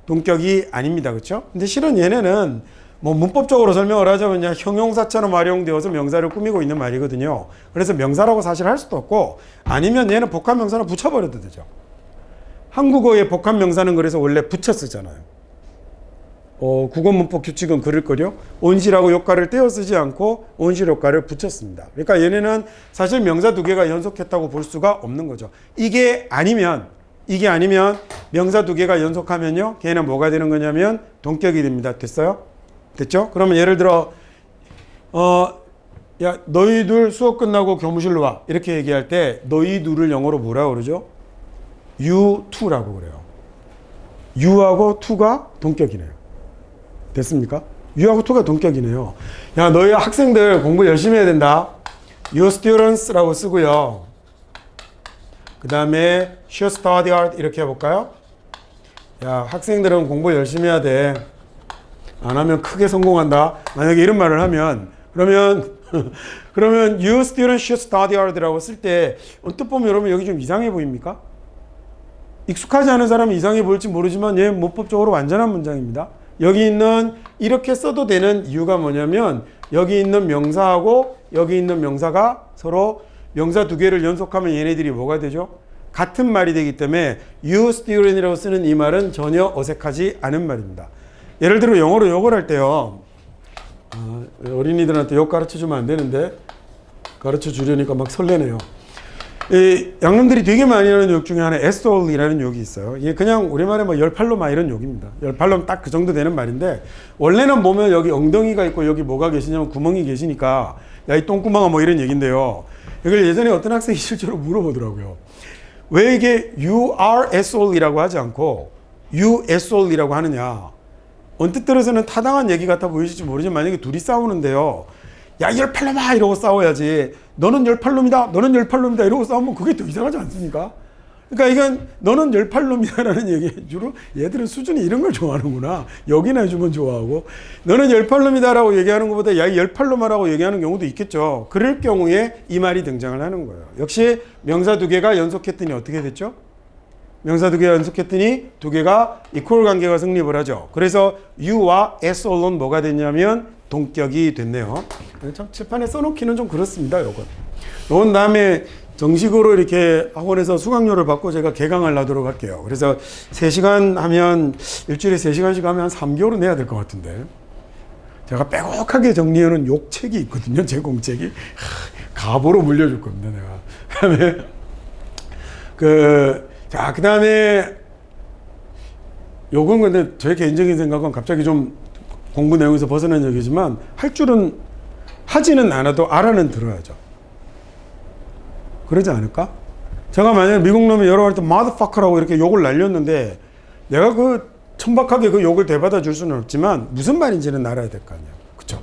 동격이 아닙니다. 그렇죠? 근데 실은 얘네는 뭐 문법적으로 설명을 하자면 그냥 형용사처럼 활용되어서 명사를 꾸미고 있는 말이거든요. 그래서 명사라고 사실 할 수도 없고 아니면 얘는 복합명사를 붙여버려도 되죠. 한국어의 복합명사는 그래서 원래 붙여 쓰잖아요. 국어문법 규칙은 그럴걸요. 온실하고 효과를 떼어 쓰지 않고 온실 효과를 붙였습니다. 그러니까 얘네는 사실 명사 두 개가 연속했다고 볼 수가 없는 거죠. 이게 아니면 명사 두 개가 연속하면요. 걔는 뭐가 되는 거냐면 동격이 됩니다. 됐어요? 됐죠? 그러면 예를 들어 야 너희 둘 수업 끝나고 교무실로 와 이렇게 얘기할 때 너희 둘을 영어로 뭐라고 그러죠? you two라고 그래요. you하고 to가 동격이네요. 됐습니까? you하고 to가 동격이네요. 야 너희 학생들 공부 열심히 해야 된다. your students라고 쓰고요. 그 다음에 should study hard 이렇게 해볼까요? 야 학생들은 공부 열심히 해야 돼. 안 하면 크게 성공한다. 만약에 이런 말을 하면 그러면 you students should study hard라고 쓸 때 언뜻 보면 여러분 여기 좀 이상해 보입니까? 익숙하지 않은 사람은 이상해 보일지 모르지만 얘 문법적으로 완전한 문장입니다. 여기 있는 이렇게 써도 되는 이유가 뭐냐면 여기 있는 명사하고 여기 있는 명사가 서로 명사 두 개를 연속하면 얘네들이 뭐가 되죠? 같은 말이 되기 때문에 you student이라고 쓰는 이 말은 전혀 어색하지 않은 말입니다. 예를 들어 영어로 욕을 할 때요. 어린이들한테 욕 가르쳐주면 안 되는데 가르쳐 주려니까 막 설레네요. 양놈들이 되게 많이 하는 욕 중에 하나 asshole이라는 욕이 있어요. 이게 그냥 우리말에 뭐 열팔로마 이런 욕입니다. 열팔로면 딱 그 정도 되는 말인데 원래는 보면 여기 엉덩이가 있고 여기 뭐가 계시냐면 구멍이 계시니까 야 이 똥구멍아 뭐 이런 얘기인데요. 이걸 예전에 어떤 학생이 실제로 물어보더라고요. 왜 이게 you are asshole이라고 하지 않고 you asshole이라고 하느냐. 언뜻 들어서는 타당한 얘기 같아 보이실지 모르지만 만약에 둘이 싸우는데요. 야 열팔놈아 이러고 싸워야지. 너는 열팔놈이다. 너는 열팔놈이다 이러고 싸우면 그게 더 이상하지 않습니까? 그러니까 이건 너는 열팔놈이다라는 얘기 주로 얘들은 수준이 이런 걸 좋아하는구나. 여기나 해주면 좋아하고 너는 열팔놈이다라고 얘기하는 것보다 야 열팔놈아라고 얘기하는 경우도 있겠죠. 그럴 경우에 이 말이 등장을 하는 거예요. 역시 명사 두 개가 연속했더니 어떻게 됐죠? 명사 두 개가 연속했더니 두 개가 이퀄 관계가 성립을 하죠. 그래서 you와 asshole는 뭐가 됐냐면 동격이 됐네요. 참 칠판에 써놓기는 좀 그렇습니다. 요건 다음에 정식으로 이렇게 학원에서 수강료를 받고 제가 개강을 하도록 할게요. 그래서 3시간 하면 일주일에 3시간씩 하면 한 3개월은 내야 될 것 같은데 제가 빼곡하게 정리해놓은 욕책이 있거든요. 제 공책이 가보로 물려줄 겁니다. 내가 그다음에 그 다음에 요건 근데 제 개인적인 생각은 갑자기 좀 공부 내용에서 벗어난 얘기지만 할 줄은 하지는 않아도 알아는 들어야죠. 그러지 않을까? 제가 만약에 미국 놈이 여러 할 때 motherfucker라고 이렇게 욕을 날렸는데 내가 그 천박하게 그 욕을 되받아 줄 수는 없지만 무슨 말인지는 알아야 될 거 아니에요. 그렇죠?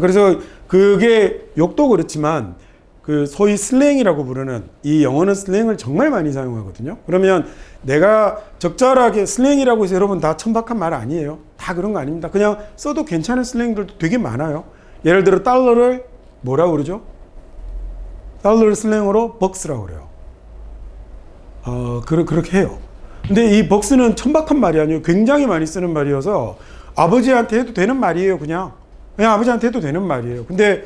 그래서 그게 욕도 그렇지만 그 소위 슬랭이라고 부르는 이 영어는 슬랭을 정말 많이 사용하거든요. 그러면 내가 적절하게 슬랭이라고 해서 여러분 다 천박한 말 아니에요. 다 그런 거 아닙니다. 그냥 써도 괜찮은 슬랭들도 되게 많아요. 예를 들어 달러를 뭐라고 그러죠? 달러를 슬랭으로 벅스라고 그래요. 그렇게 해요. 근데 이 벅스는 천박한 말이 아니에요. 굉장히 많이 쓰는 말이어서 아버지한테 해도 되는 말이에요. 그냥 아버지한테 해도 되는 말이에요. 근데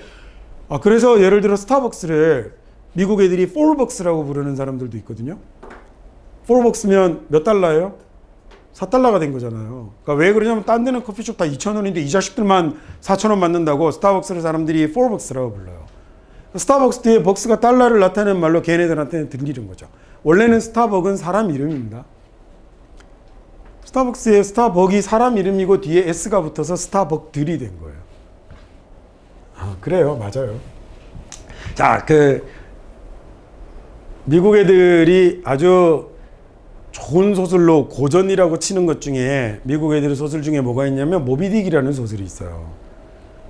그래서 예를 들어 스타벅스를 미국 애들이 4벅스라고 부르는 사람들도 있거든요. 4벅스면 몇 달러예요? 4달러가 된 거잖아요. 그러니까 왜 그러냐면 딴 데는 커피숍 다 2,000원인데 이 자식들만 4,000원 받는다고 스타벅스를 사람들이 4벅스라고 불러요. 스타벅스 뒤에 벅스가 달러를 나타내는 말로 걔네들한테는 들리는 거죠. 원래는 스타벅은 사람 이름입니다. 스타벅스에 스타벅이 사람 이름이고 뒤에 S가 붙어서 스타벅들이 된 거예요. 그래요. 맞아요. 자, 미국 애들이 아주 좋은 소설로 고전이라고 치는 것 중에 미국 애들의 소설 중에 뭐가 있냐면 모비딕이라는 소설이 있어요.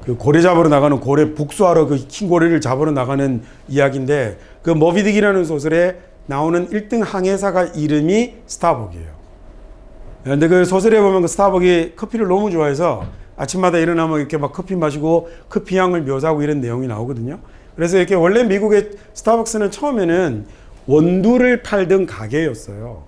그 고래 잡으러 나가는 고래 복수하러 그 흰 고래를 잡으러 나가는 이야기인데 그 모비딕이라는 소설에 나오는 1등 항해사가 이름이 스타벅이에요. 근데 그 소설에 보면 그 스타벅이 커피를 너무 좋아해서 아침마다 일어나면 이렇게 막 커피 마시고 커피 향을 묘사하고 이런 내용이 나오거든요. 그래서 이렇게 원래 미국의 스타벅스는 처음에는 원두를 팔던 가게였어요.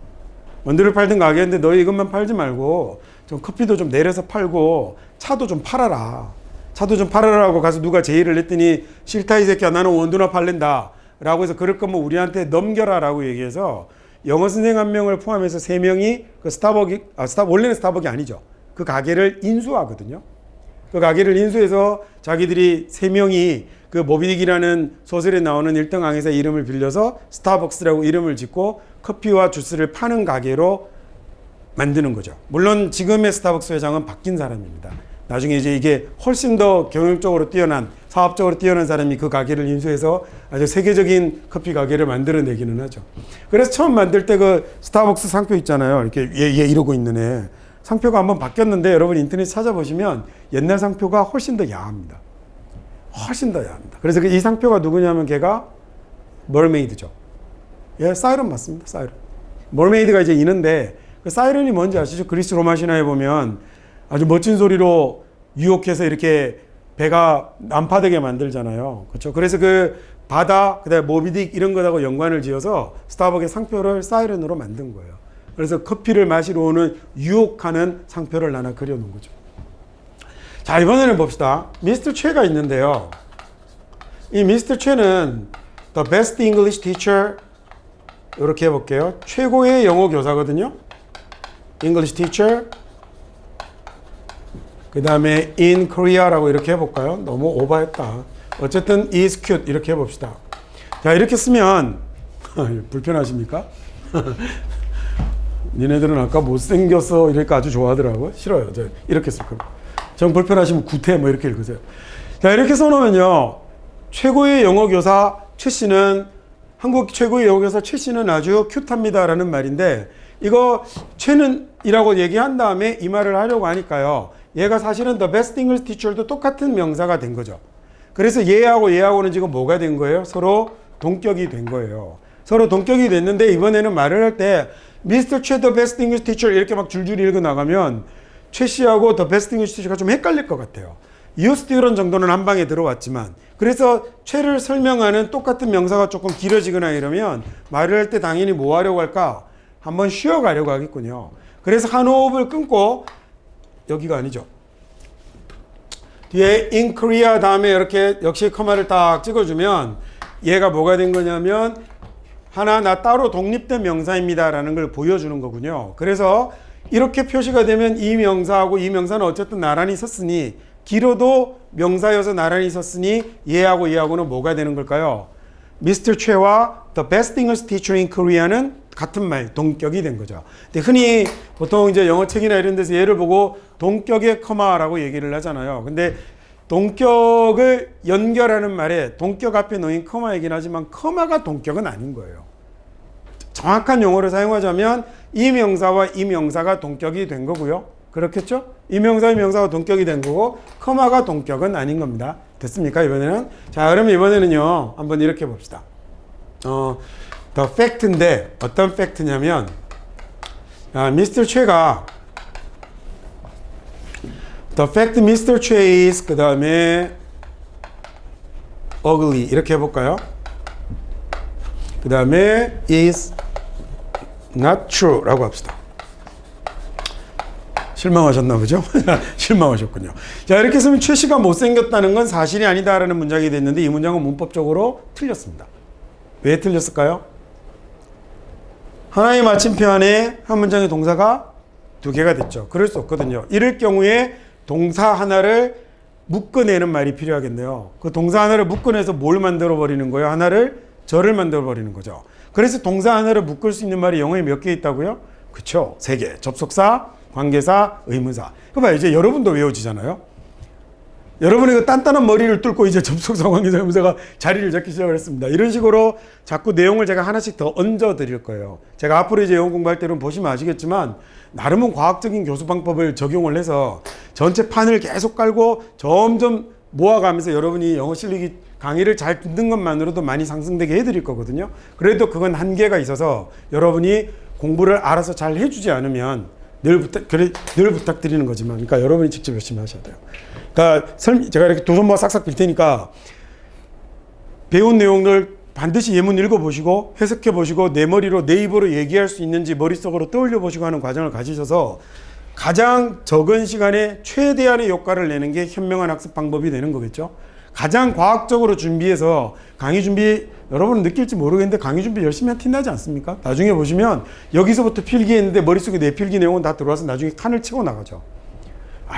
원두를 팔던 가게인데 너희 이것만 팔지 말고 좀 커피도 좀 내려서 팔고 차도 좀 팔아라. 차도 좀 팔아라고 가서 누가 제의를 했더니 싫다 이 새끼야 나는 원두나 팔랜다 라고 해서 그럴 거면 우리한테 넘겨라 라고 얘기해서 영어 선생 한 명을 포함해서 3명이 그 원래는 스타벅이 아니죠. 그 가게를 인수하거든요. 그 가게를 인수해서 자기들이 3명이 그 모비딕이라는 소설에 나오는 1등 항해사 이름을 빌려서 스타벅스라고 이름을 짓고 커피와 주스를 파는 가게로 만드는 거죠. 물론 지금의 스타벅스 회장은 바뀐 사람입니다. 나중에 이제 이게 훨씬 더 경영적으로 뛰어난 사업적으로 뛰어난 사람이 그 가게를 인수해서 아주 세계적인 커피 가게를 만들어내기는 하죠. 그래서 처음 만들 때 그 스타벅스 상표 있잖아요. 이렇게 얘 이러고 있는 애. 상표가 한번 바뀌었는데 여러분 인터넷 찾아보시면 옛날 상표가 훨씬 더 야합니다. 훨씬 더 야합니다. 그래서 이 상표가 누구냐면 걔가 머메이드죠. 예, 사이런 맞습니다. 사이런. 머메이드가 이제 이는데 그 사이런이 뭔지 아시죠? 그리스 로마 신화에 보면 아주 멋진 소리로 유혹해서 이렇게 배가 난파되게 만들잖아요. 그렇죠? 그래서 그 바다, 그다음에 모비딕 이런 것하고 연관을 지어서 스타벅의 상표를 사이렌으로 만든 거예요. 그래서 커피를 마시러 오는 유혹하는 상표를 하나 그려놓은 거죠. 자, 이번에는 봅시다. 미스터 최가 있는데요. 이 미스터 최는 The Best English Teacher 이렇게 해볼게요. 최고의 영어 교사거든요. English Teacher. 그 다음에 in Korea라고 이렇게 해볼까요? 너무 오버했다. 어쨌든 is cute 이렇게 해봅시다. 자, 이렇게 쓰면 불편하십니까? 니네들은 아까 못생겼어 이렇게 아주 좋아하더라고요. 싫어요. 저 이렇게 쓸 겁니다. 전 불편하시면 구태 뭐 이렇게 읽으세요. 자, 이렇게 써놓으면요. 최고의 영어교사 최 씨는 한국 최고의 영어교사 최 씨는 아주 큐트합니다라는 말인데 이거 최는 이라고 얘기한 다음에 이 말을 하려고 하니까요. 얘가 사실은 The Best English Teacher도 똑같은 명사가 된 거죠. 그래서 얘하고는 지금 뭐가 된 거예요? 서로 동격이 된 거예요. 서로 동격이 됐는데 이번에는 말을 할 때 Mr. 최 The Best English Teacher 이렇게 막 줄줄이 읽어 나가면 최 씨하고 The Best English Teacher가 좀 헷갈릴 것 같아요. used to 이런 정도는 한 방에 들어왔지만 그래서 최를 설명하는 똑같은 명사가 조금 길어지거나 이러면 말을 할 때 당연히 뭐 하려고 할까? 한번 쉬어가려고 하겠군요. 그래서 한 호흡을 끊고 여기가 아니죠. 뒤에 in Korea 다음에 이렇게 역시 커마를 딱 찍어주면 얘가 뭐가 된 거냐면 하나 나 따로 독립된 명사입니다 라는 걸 보여주는 거군요. 그래서 이렇게 표시가 되면 이 명사하고 이 명사는 어쨌든 나란히 섰으니 길어도 명사여서 나란히 섰으니 얘하고는 뭐가 되는 걸까요? Mr. 최와 The Best English Teacher in Korea는 같은 말, 동격이 된 거죠. 근데 흔히 보통 이제 영어 책이나 이런 데서 얘를 보고 동격의 커마라고 얘기를 하잖아요. 근데 동격을 연결하는 말에 동격 앞에 놓인 커마이긴 하지만 커마가 동격은 아닌 거예요. 정확한 용어를 사용하자면 이 명사와 이 명사가 동격이 된 거고요. 그렇겠죠? 이 명사, 이 명사가 동격이 된 거고 커마가 동격은 아닌 겁니다. 됐습니까? 이번에는. 자, 그러면 이번에는요. 한번 이렇게 봅시다. the fact인데 어떤 팩트냐면 Mr. 최가 the fact Mr. Che is 그 다음에 ugly 이렇게 해볼까요? 그 다음에 is not true 라고 합시다. 실망하셨나 보죠? 실망하셨군요. 자, 이렇게 쓰면 최 씨가 못생겼다는 건 사실이 아니다라는 문장이 됐는데 이 문장은 문법적으로 틀렸습니다. 왜 틀렸을까요? 하나의 마침표 안에 한 문장의 동사가 두 개가 됐죠. 그럴 수 없거든요. 이럴 경우에 동사 하나를 묶어내는 말이 필요하겠네요. 그 동사 하나를 묶어내서 뭘 만들어 버리는 거예요? 하나를 절을 만들어 버리는 거죠. 그래서 동사 하나를 묶을 수 있는 말이 영어에 몇 개 있다고요? 그쵸? 3개. 접속사, 관계사, 의문사. 그 봐요. 이제 여러분도 외워지잖아요. 여러분이 그 단단한 머리를 뚫고 이제 접속사, 관계사, 의문사가 자리를 잡기 시작을 했습니다. 이런 식으로 자꾸 내용을 제가 하나씩 더 얹어 드릴 거예요. 제가 앞으로 이제 영어 공부할 때는 보시면 아시겠지만 나름은 과학적인 교수 방법을 적용을 해서 전체 판을 계속 깔고 점점 모아가면서 여러분이 영어 실력이 강의를 잘 듣는 것만으로도 많이 상승되게 해드릴 거거든요. 그래도 그건 한계가 있어서 여러분이 공부를 알아서 잘 해주지 않으면 늘 부탁드리는 거지만, 그러니까 여러분이 직접 열심히 하셔야 돼요. 그러니까 제가 이렇게 두 손 모아 싹싹 빌 테니까 배운 내용을 반드시 예문 읽어보시고 해석해보시고 내 머리로 내 입으로 얘기할 수 있는지 머릿속으로 떠올려보시고 하는 과정을 가지셔서 가장 적은 시간에 최대한의 효과를 내는 게 현명한 학습 방법이 되는 거겠죠. 가장 과학적으로 준비해서 강의 준비, 여러분은 느낄지 모르겠는데 강의 준비 열심히 하면 티나지 않습니까? 나중에 보시면 여기서부터 필기했는데 머릿속에 내 필기 내용은 다 들어와서 나중에 칸을 치고 나가죠.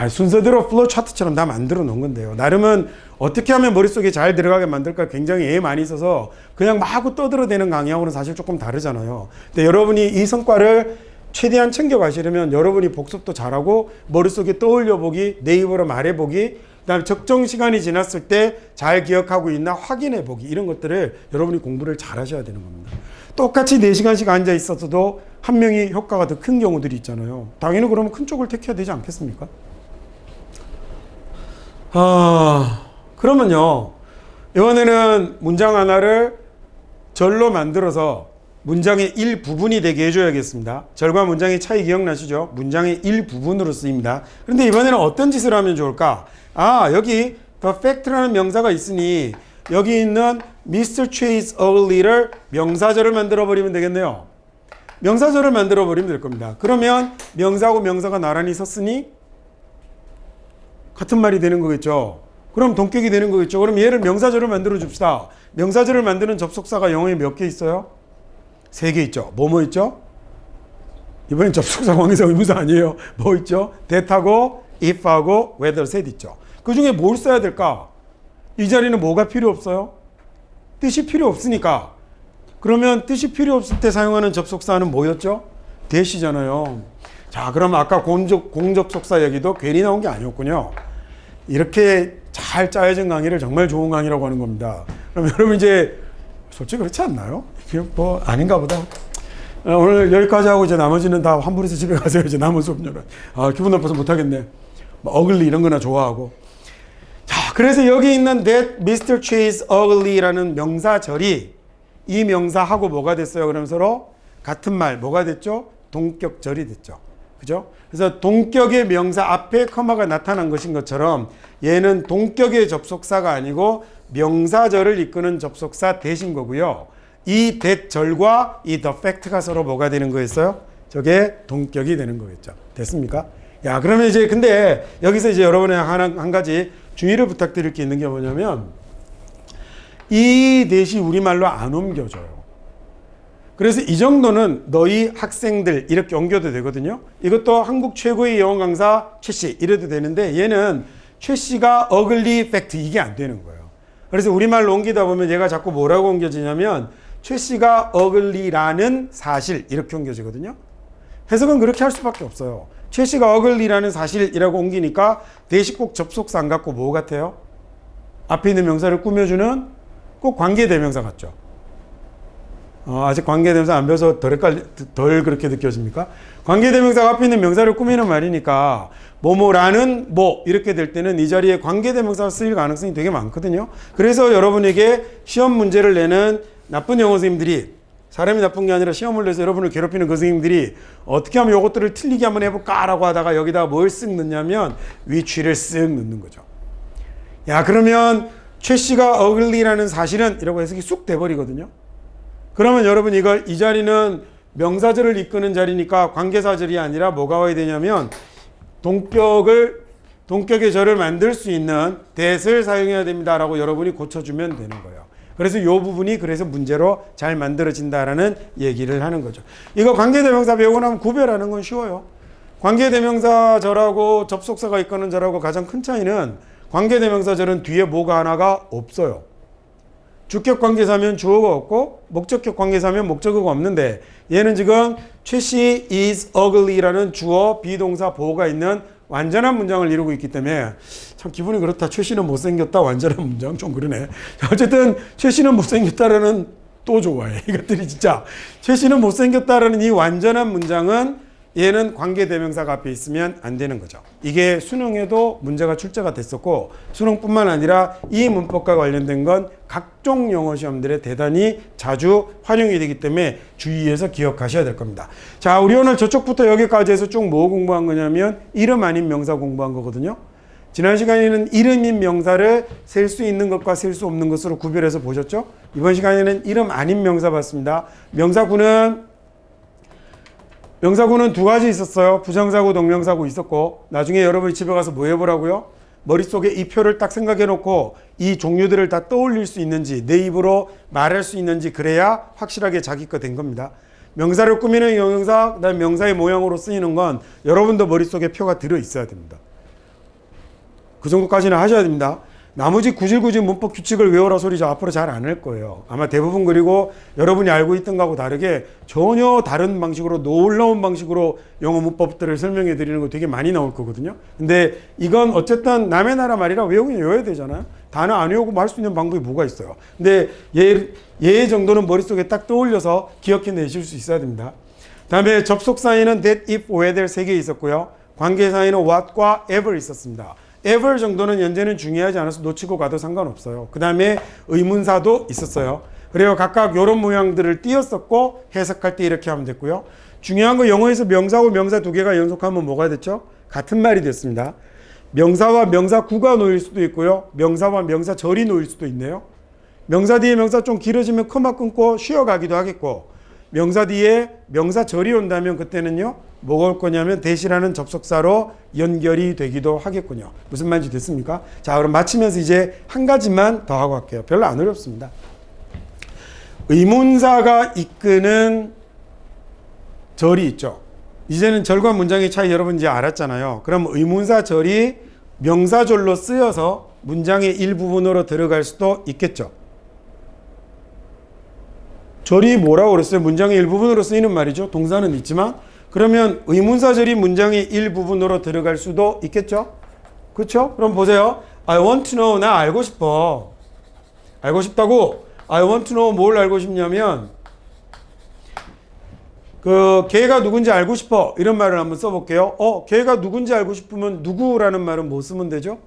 순서대로 플로우 차트처럼 다 만들어 놓은 건데요. 나름은 어떻게 하면 머릿속에 잘 들어가게 만들까 굉장히 애 많이 있어서 그냥 마구 떠들어대는 강의하고는 사실 조금 다르잖아요. 근데 여러분이 이 성과를 최대한 챙겨가시려면 여러분이 복습도 잘하고 머릿속에 떠올려보기, 내 입으로 말해보기, 그다음에 적정 시간이 지났을 때 잘 기억하고 있나 확인해보기, 이런 것들을 여러분이 공부를 잘 하셔야 되는 겁니다. 똑같이 4시간씩 앉아 있었어도 한 명이 효과가 더 큰 경우들이 있잖아요. 당연히 그러면 큰 쪽을 택해야 되지 않겠습니까? 그러면요, 이번에는 문장 하나를 절로 만들어서 문장의 일부분이 되게 해줘야겠습니다. 절과 문장의 차이 기억나시죠? 문장의 일부분으로 쓰입니다. 그런데 이번에는 어떤 짓을 하면 좋을까? 여기 the fact라는 명사가 있으니 여기 있는 Mr. Che's ugly를 명사절을 만들어 버리면 되겠네요. 명사절을 만들어 버리면 될 겁니다. 그러면 명사하고 명사가 나란히 섰으니 같은 말이 되는 거겠죠. 그럼 동격이 되는 거겠죠. 그럼 얘를 명사절을 만들어 줍시다. 명사절을 만드는 접속사가 영어에 몇 개 있어요? 3개 있죠. 뭐 있죠? 이번엔 접속사, 관계사, 의문사 아니에요. 뭐 있죠? that하고 if하고 whether, 셋 있죠. 그 중에 뭘 써야 될까? 이 자리는 뭐가 필요 없어요? 뜻이 필요 없으니까. 그러면 뜻이 필요 없을 때 사용하는 접속사는 뭐였죠? that이잖아요. 자, 그럼 아까 공접속사 얘기도 괜히 나온 게 아니었군요. 이렇게 잘 짜여진 강의를 정말 좋은 강의라고 하는 겁니다. 그럼 여러분 이제 솔직히 그렇지 않나요? 이게 뭐 아닌가 보다. 오늘 여기까지 하고 이제 나머지는 다 환불해서 집에 가세요. 이제 남은 수업료는. 기분 나빠서 못하겠네. 어글리 이런 거나 좋아하고. 자, 그래서 여기 있는 that Mr. Che's ugly라는 명사절이 이 명사하고 뭐가 됐어요? 그럼 서로 같은 말 뭐가 됐죠? 동격절이 됐죠. 그죠? 그래서 동격의 명사 앞에 커마가 나타난 것인 것처럼 얘는 동격의 접속사가 아니고 명사절을 이끄는 접속사 대신 거고요. 이 that절과 이 the fact가 서로 뭐가 되는 거였어요? 저게 동격이 되는 거겠죠. 됐습니까? 야, 그러면 이제 근데 여기서 이제 여러분의 한 가지 주의를 부탁드릴 게 있는 게 뭐냐면 이 that이 우리말로 안 옮겨져요. 그래서 이 정도는 너희 학생들 이렇게 옮겨도 되거든요. 이것도 한국 최고의 영어 강사 최씨 이래도 되는데 얘는 최씨가 ugly fact 이게 안 되는 거예요. 그래서 우리말로 옮기다 보면 얘가 자꾸 뭐라고 옮겨지냐면 최씨가 ugly라는 사실 이렇게 옮겨지거든요. 해석은 그렇게 할 수밖에 없어요. 최씨가 ugly라는 사실이라고 옮기니까 대식 꼭 접속사 안 갖고 뭐 같아요? 앞에 있는 명사를 꾸며주는 꼭 관계대명사 같죠. 아직 관계대명사 안 배워서 덜 그렇게 느껴집니까? 관계대명사가 앞에 있는 명사를 꾸미는 말이니까 뭐뭐라는 뭐 이렇게 될 때는 이 자리에 관계대명사가 쓰일 가능성이 되게 많거든요. 그래서 여러분에게 시험 문제를 내는 나쁜 영어 선생님들이, 사람이 나쁜 게 아니라 시험을 내서 여러분을 괴롭히는 그 선생님들이 어떻게 하면 이것들을 틀리게 한번 해볼까 라고 하다가 여기다가 뭘 쓱 넣냐면 위치를 쓱 넣는 거죠. 야, 그러면 최 씨가 ugly라는 사실은 이라고 해석이 쑥 돼버리거든요. 그러면 여러분 이 자리는 명사절을 이끄는 자리니까 관계사절이 아니라 뭐가 와야 되냐면 동격의 절을 만들 수 있는 that을 사용해야 됩니다 라고 여러분이 고쳐주면 되는 거예요. 그래서 이 부분이 그래서 문제로 잘 만들어진다라는 얘기를 하는 거죠. 이거 관계대명사 배우고 나면 구별하는 건 쉬워요. 관계대명사절하고 접속사가 이끄는 절하고 가장 큰 차이는 관계대명사절은 뒤에 뭐가 하나가 없어요. 주격 관계사면 주어가 없고 목적격 관계사면 목적어가 없는데 얘는 지금 최씨 is ugly라는 주어 비동사 보호가 있는 완전한 문장을 이루고 있기 때문에 참 기분이 그렇다. 최씨는 못생겼다. 완전한 문장 좀 그러네. 어쨌든 최씨는 못생겼다라는 또 좋아해. 이것들이 진짜 최씨는 못생겼다라는 이 완전한 문장은 얘는 관계대명사가 앞에 있으면 안 되는 거죠. 이게 수능에도 문제가 출제가 됐었고 수능뿐만 아니라 이 문법과 관련된 건 각종 영어 시험들에 대단히 자주 활용이 되기 때문에 주의해서 기억하셔야 될 겁니다. 자, 우리 오늘 저쪽부터 여기까지 해서 쭉 뭐 공부한 거냐면 이름 아닌 명사 공부한 거거든요. 지난 시간에는 이름인 명사를 셀 수 있는 것과 셀 수 없는 것으로 구별해서 보셨죠? 이번 시간에는 이름 아닌 명사 봤습니다. 명사구는 두 가지 있었어요. 부정사구, 동명사구 있었고 나중에 여러분이 집에 가서 뭐 해보라고요? 머릿속에 이 표를 딱 생각해 놓고 이 종류들을 다 떠올릴 수 있는지 내 입으로 말할 수 있는지 그래야 확실하게 자기 거 된 겁니다. 명사를 꾸미는 형용사, 그다음에 명사의 모양으로 쓰이는 건 여러분도 머릿속에 표가 들어 있어야 됩니다. 그 정도까지는 하셔야 됩니다. 나머지 구질구질 문법 규칙을 외워라 소리죠. 앞으로 잘 안 할 거예요. 아마 대부분 그리고 여러분이 알고 있던 거하고 다르게 전혀 다른 방식으로 놀라운 방식으로 영어 문법들을 설명해 드리는 거 되게 많이 나올 거거든요. 근데 이건 어쨌든 남의 나라 말이라 외우긴 외워야 되잖아요. 단어 안 외우고 말 수 있는 방법이 뭐가 있어요. 근데 얘 정도는 머릿속에 딱 떠올려서 기억해 내실 수 있어야 됩니다. 다음에 접속사에는 that, if, whether 3개 있었고요. 관계사에는 what과 ever 있었습니다. ever 정도는 현재는 중요하지 않아서 놓치고 가도 상관없어요. 그 다음에 의문사도 있었어요. 그래요. 각각 이런 모양들을 띄었었고 해석할 때 이렇게 하면 됐고요. 중요한 거 영어에서 명사하고 명사 두 개가 연속하면 뭐가 됐죠? 같은 말이 됐습니다. 명사와 명사구가 놓일 수도 있고요. 명사와 명사절이 놓일 수도 있네요. 명사 뒤에 명사 좀 길어지면 커마 끊고 쉬어가기도 하겠고 명사 뒤에 명사절이 온다면 그때는요. 뭐가 올 거냐면 that이라는 접속사로 연결이 되기도 하겠군요. 무슨 말인지 됐습니까? 자, 그럼 마치면서 이제 한 가지만 더 하고 갈게요. 별로 안 어렵습니다. 의문사가 이끄는 절이 있죠. 이제는 절과 문장의 차이 여러분 이제 알았잖아요. 그럼 의문사 절이 명사절로 쓰여서 문장의 일부분으로 들어갈 수도 있겠죠. 절이 뭐라고 그랬어요? 문장의 일부분으로 쓰이는 말이죠. 동사는 있지만 그러면 의문사절이 문장의 일부분으로 들어갈 수도 있겠죠? 그렇죠? 그럼 보세요. I want to know. 나 알고 싶어. 알고 싶다고. I want to know 뭘 알고 싶냐면 걔가 누군지 알고 싶어. 이런 말을 한번 써볼게요. 걔가 누군지 알고 싶으면 누구라는 말은 뭐 쓰면 되죠?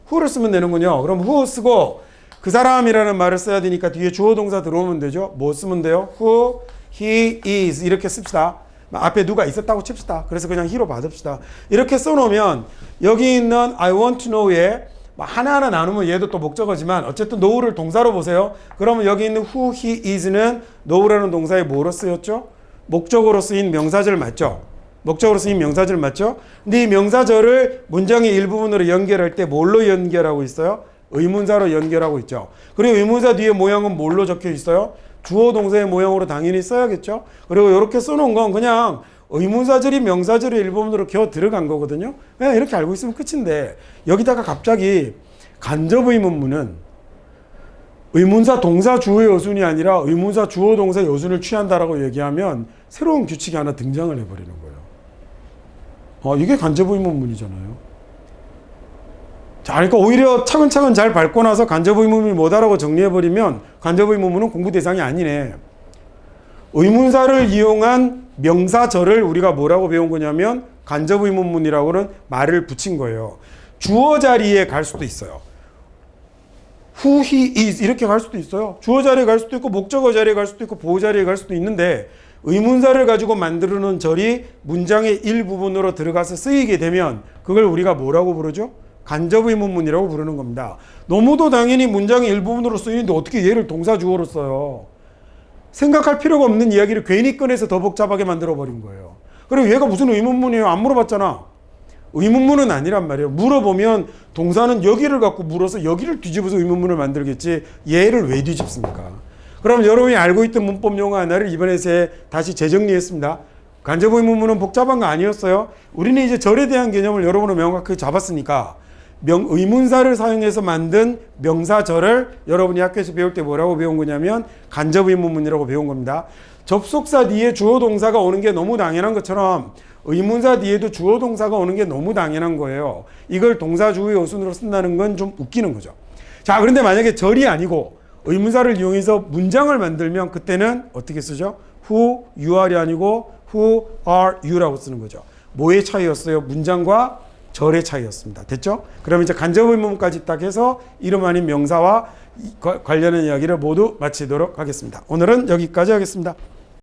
who를 쓰면 되는군요. 그럼 who 쓰고 그 사람이라는 말을 써야 되니까 뒤에 주어 동사 들어오면 되죠? 뭐 쓰면 돼요? who, he is 이렇게 씁시다. 앞에 누가 있었다고 칩시다. 그래서 그냥 he로 받읍시다. 이렇게 써놓으면 여기 있는 I want to know에 하나하나 나누면 얘도 또 목적어지만 어쨌든 know를 동사로 보세요. 그러면 여기 있는 who, he is는 know라는 동사에 뭐로 쓰였죠? 목적어로 쓰인 명사절 맞죠? 목적어로 쓰인 명사절 맞죠? 근데 이 명사절을 문장의 일부분으로 연결할 때 뭘로 연결하고 있어요? 의문사로 연결하고 있죠. 그리고 의문사 뒤에 모양은 뭘로 적혀 있어요? 주어 동사의 모양으로 당연히 써야겠죠. 그리고 이렇게 써놓은 건 그냥 의문사절이 명사절의 일부분으로 겨 들어간 거거든요. 그냥 이렇게 알고 있으면 끝인데 여기다가 갑자기 간접의문문은 의문사 동사 주어 여순이 아니라 의문사 주어 동사 여순을 취한다라고 얘기하면 새로운 규칙이 하나 등장을 해버리는 거예요. 이게 간접의문문이잖아요. 자, 그러니까 오히려 차근차근 잘 밟고 나서 간접의문문을 뭐다라고 정리해버리면 간접의문문은 공부 대상이 아니네. 의문사를 이용한 명사절을 우리가 뭐라고 배운 거냐면 간접의문문이라고는 말을 붙인 거예요. 주어 자리에 갈 수도 있어요. who, he is 이렇게 갈 수도 있어요. 주어 자리에 갈 수도 있고 목적어 자리에 갈 수도 있고 보호 자리에 갈 수도 있는데 의문사를 가지고 만들어놓은 절이 문장의 일부분으로 들어가서 쓰이게 되면 그걸 우리가 뭐라고 부르죠? 간접의문문이라고 부르는 겁니다. 너무도 당연히 문장의 일부분으로 쓰이는데 어떻게 얘를 동사 주어로 써요? 생각할 필요가 없는 이야기를 괜히 꺼내서 더 복잡하게 만들어버린 거예요. 그리고 얘가 무슨 의문문이에요? 안 물어봤잖아. 의문문은 아니란 말이에요. 물어보면 동사는 여기를 갖고 물어서 여기를 뒤집어서 의문문을 만들겠지 얘를 왜 뒤집습니까? 그럼 여러분이 알고 있던 문법 용어 하나를 이번에 다시 재정리했습니다. 간접의문문은 복잡한 거 아니었어요. 우리는 이제 절에 대한 개념을 여러분은 명확하게 잡았으니까 의문사를 사용해서 만든 명사절을 여러분이 학교에서 배울 때 뭐라고 배운 거냐면 간접의문문이라고 배운 겁니다. 접속사 뒤에 주어 동사가 오는 게 너무 당연한 것처럼 의문사 뒤에도 주어 동사가 오는 게 너무 당연한 거예요. 이걸 동사 주의 어순으로 쓴다는 건 좀 웃기는 거죠. 자, 그런데 만약에 절이 아니고 의문사를 이용해서 문장을 만들면 그때는 어떻게 쓰죠? who, you are이 아니고 who are you라고 쓰는 거죠. 뭐의 차이였어요? 문장과 절의 차이였습니다. 됐죠? 그럼 이제 간접의문까지 딱 해서 이름 아닌 명사와 관련된 이야기를 모두 마치도록 하겠습니다. 오늘은 여기까지 하겠습니다.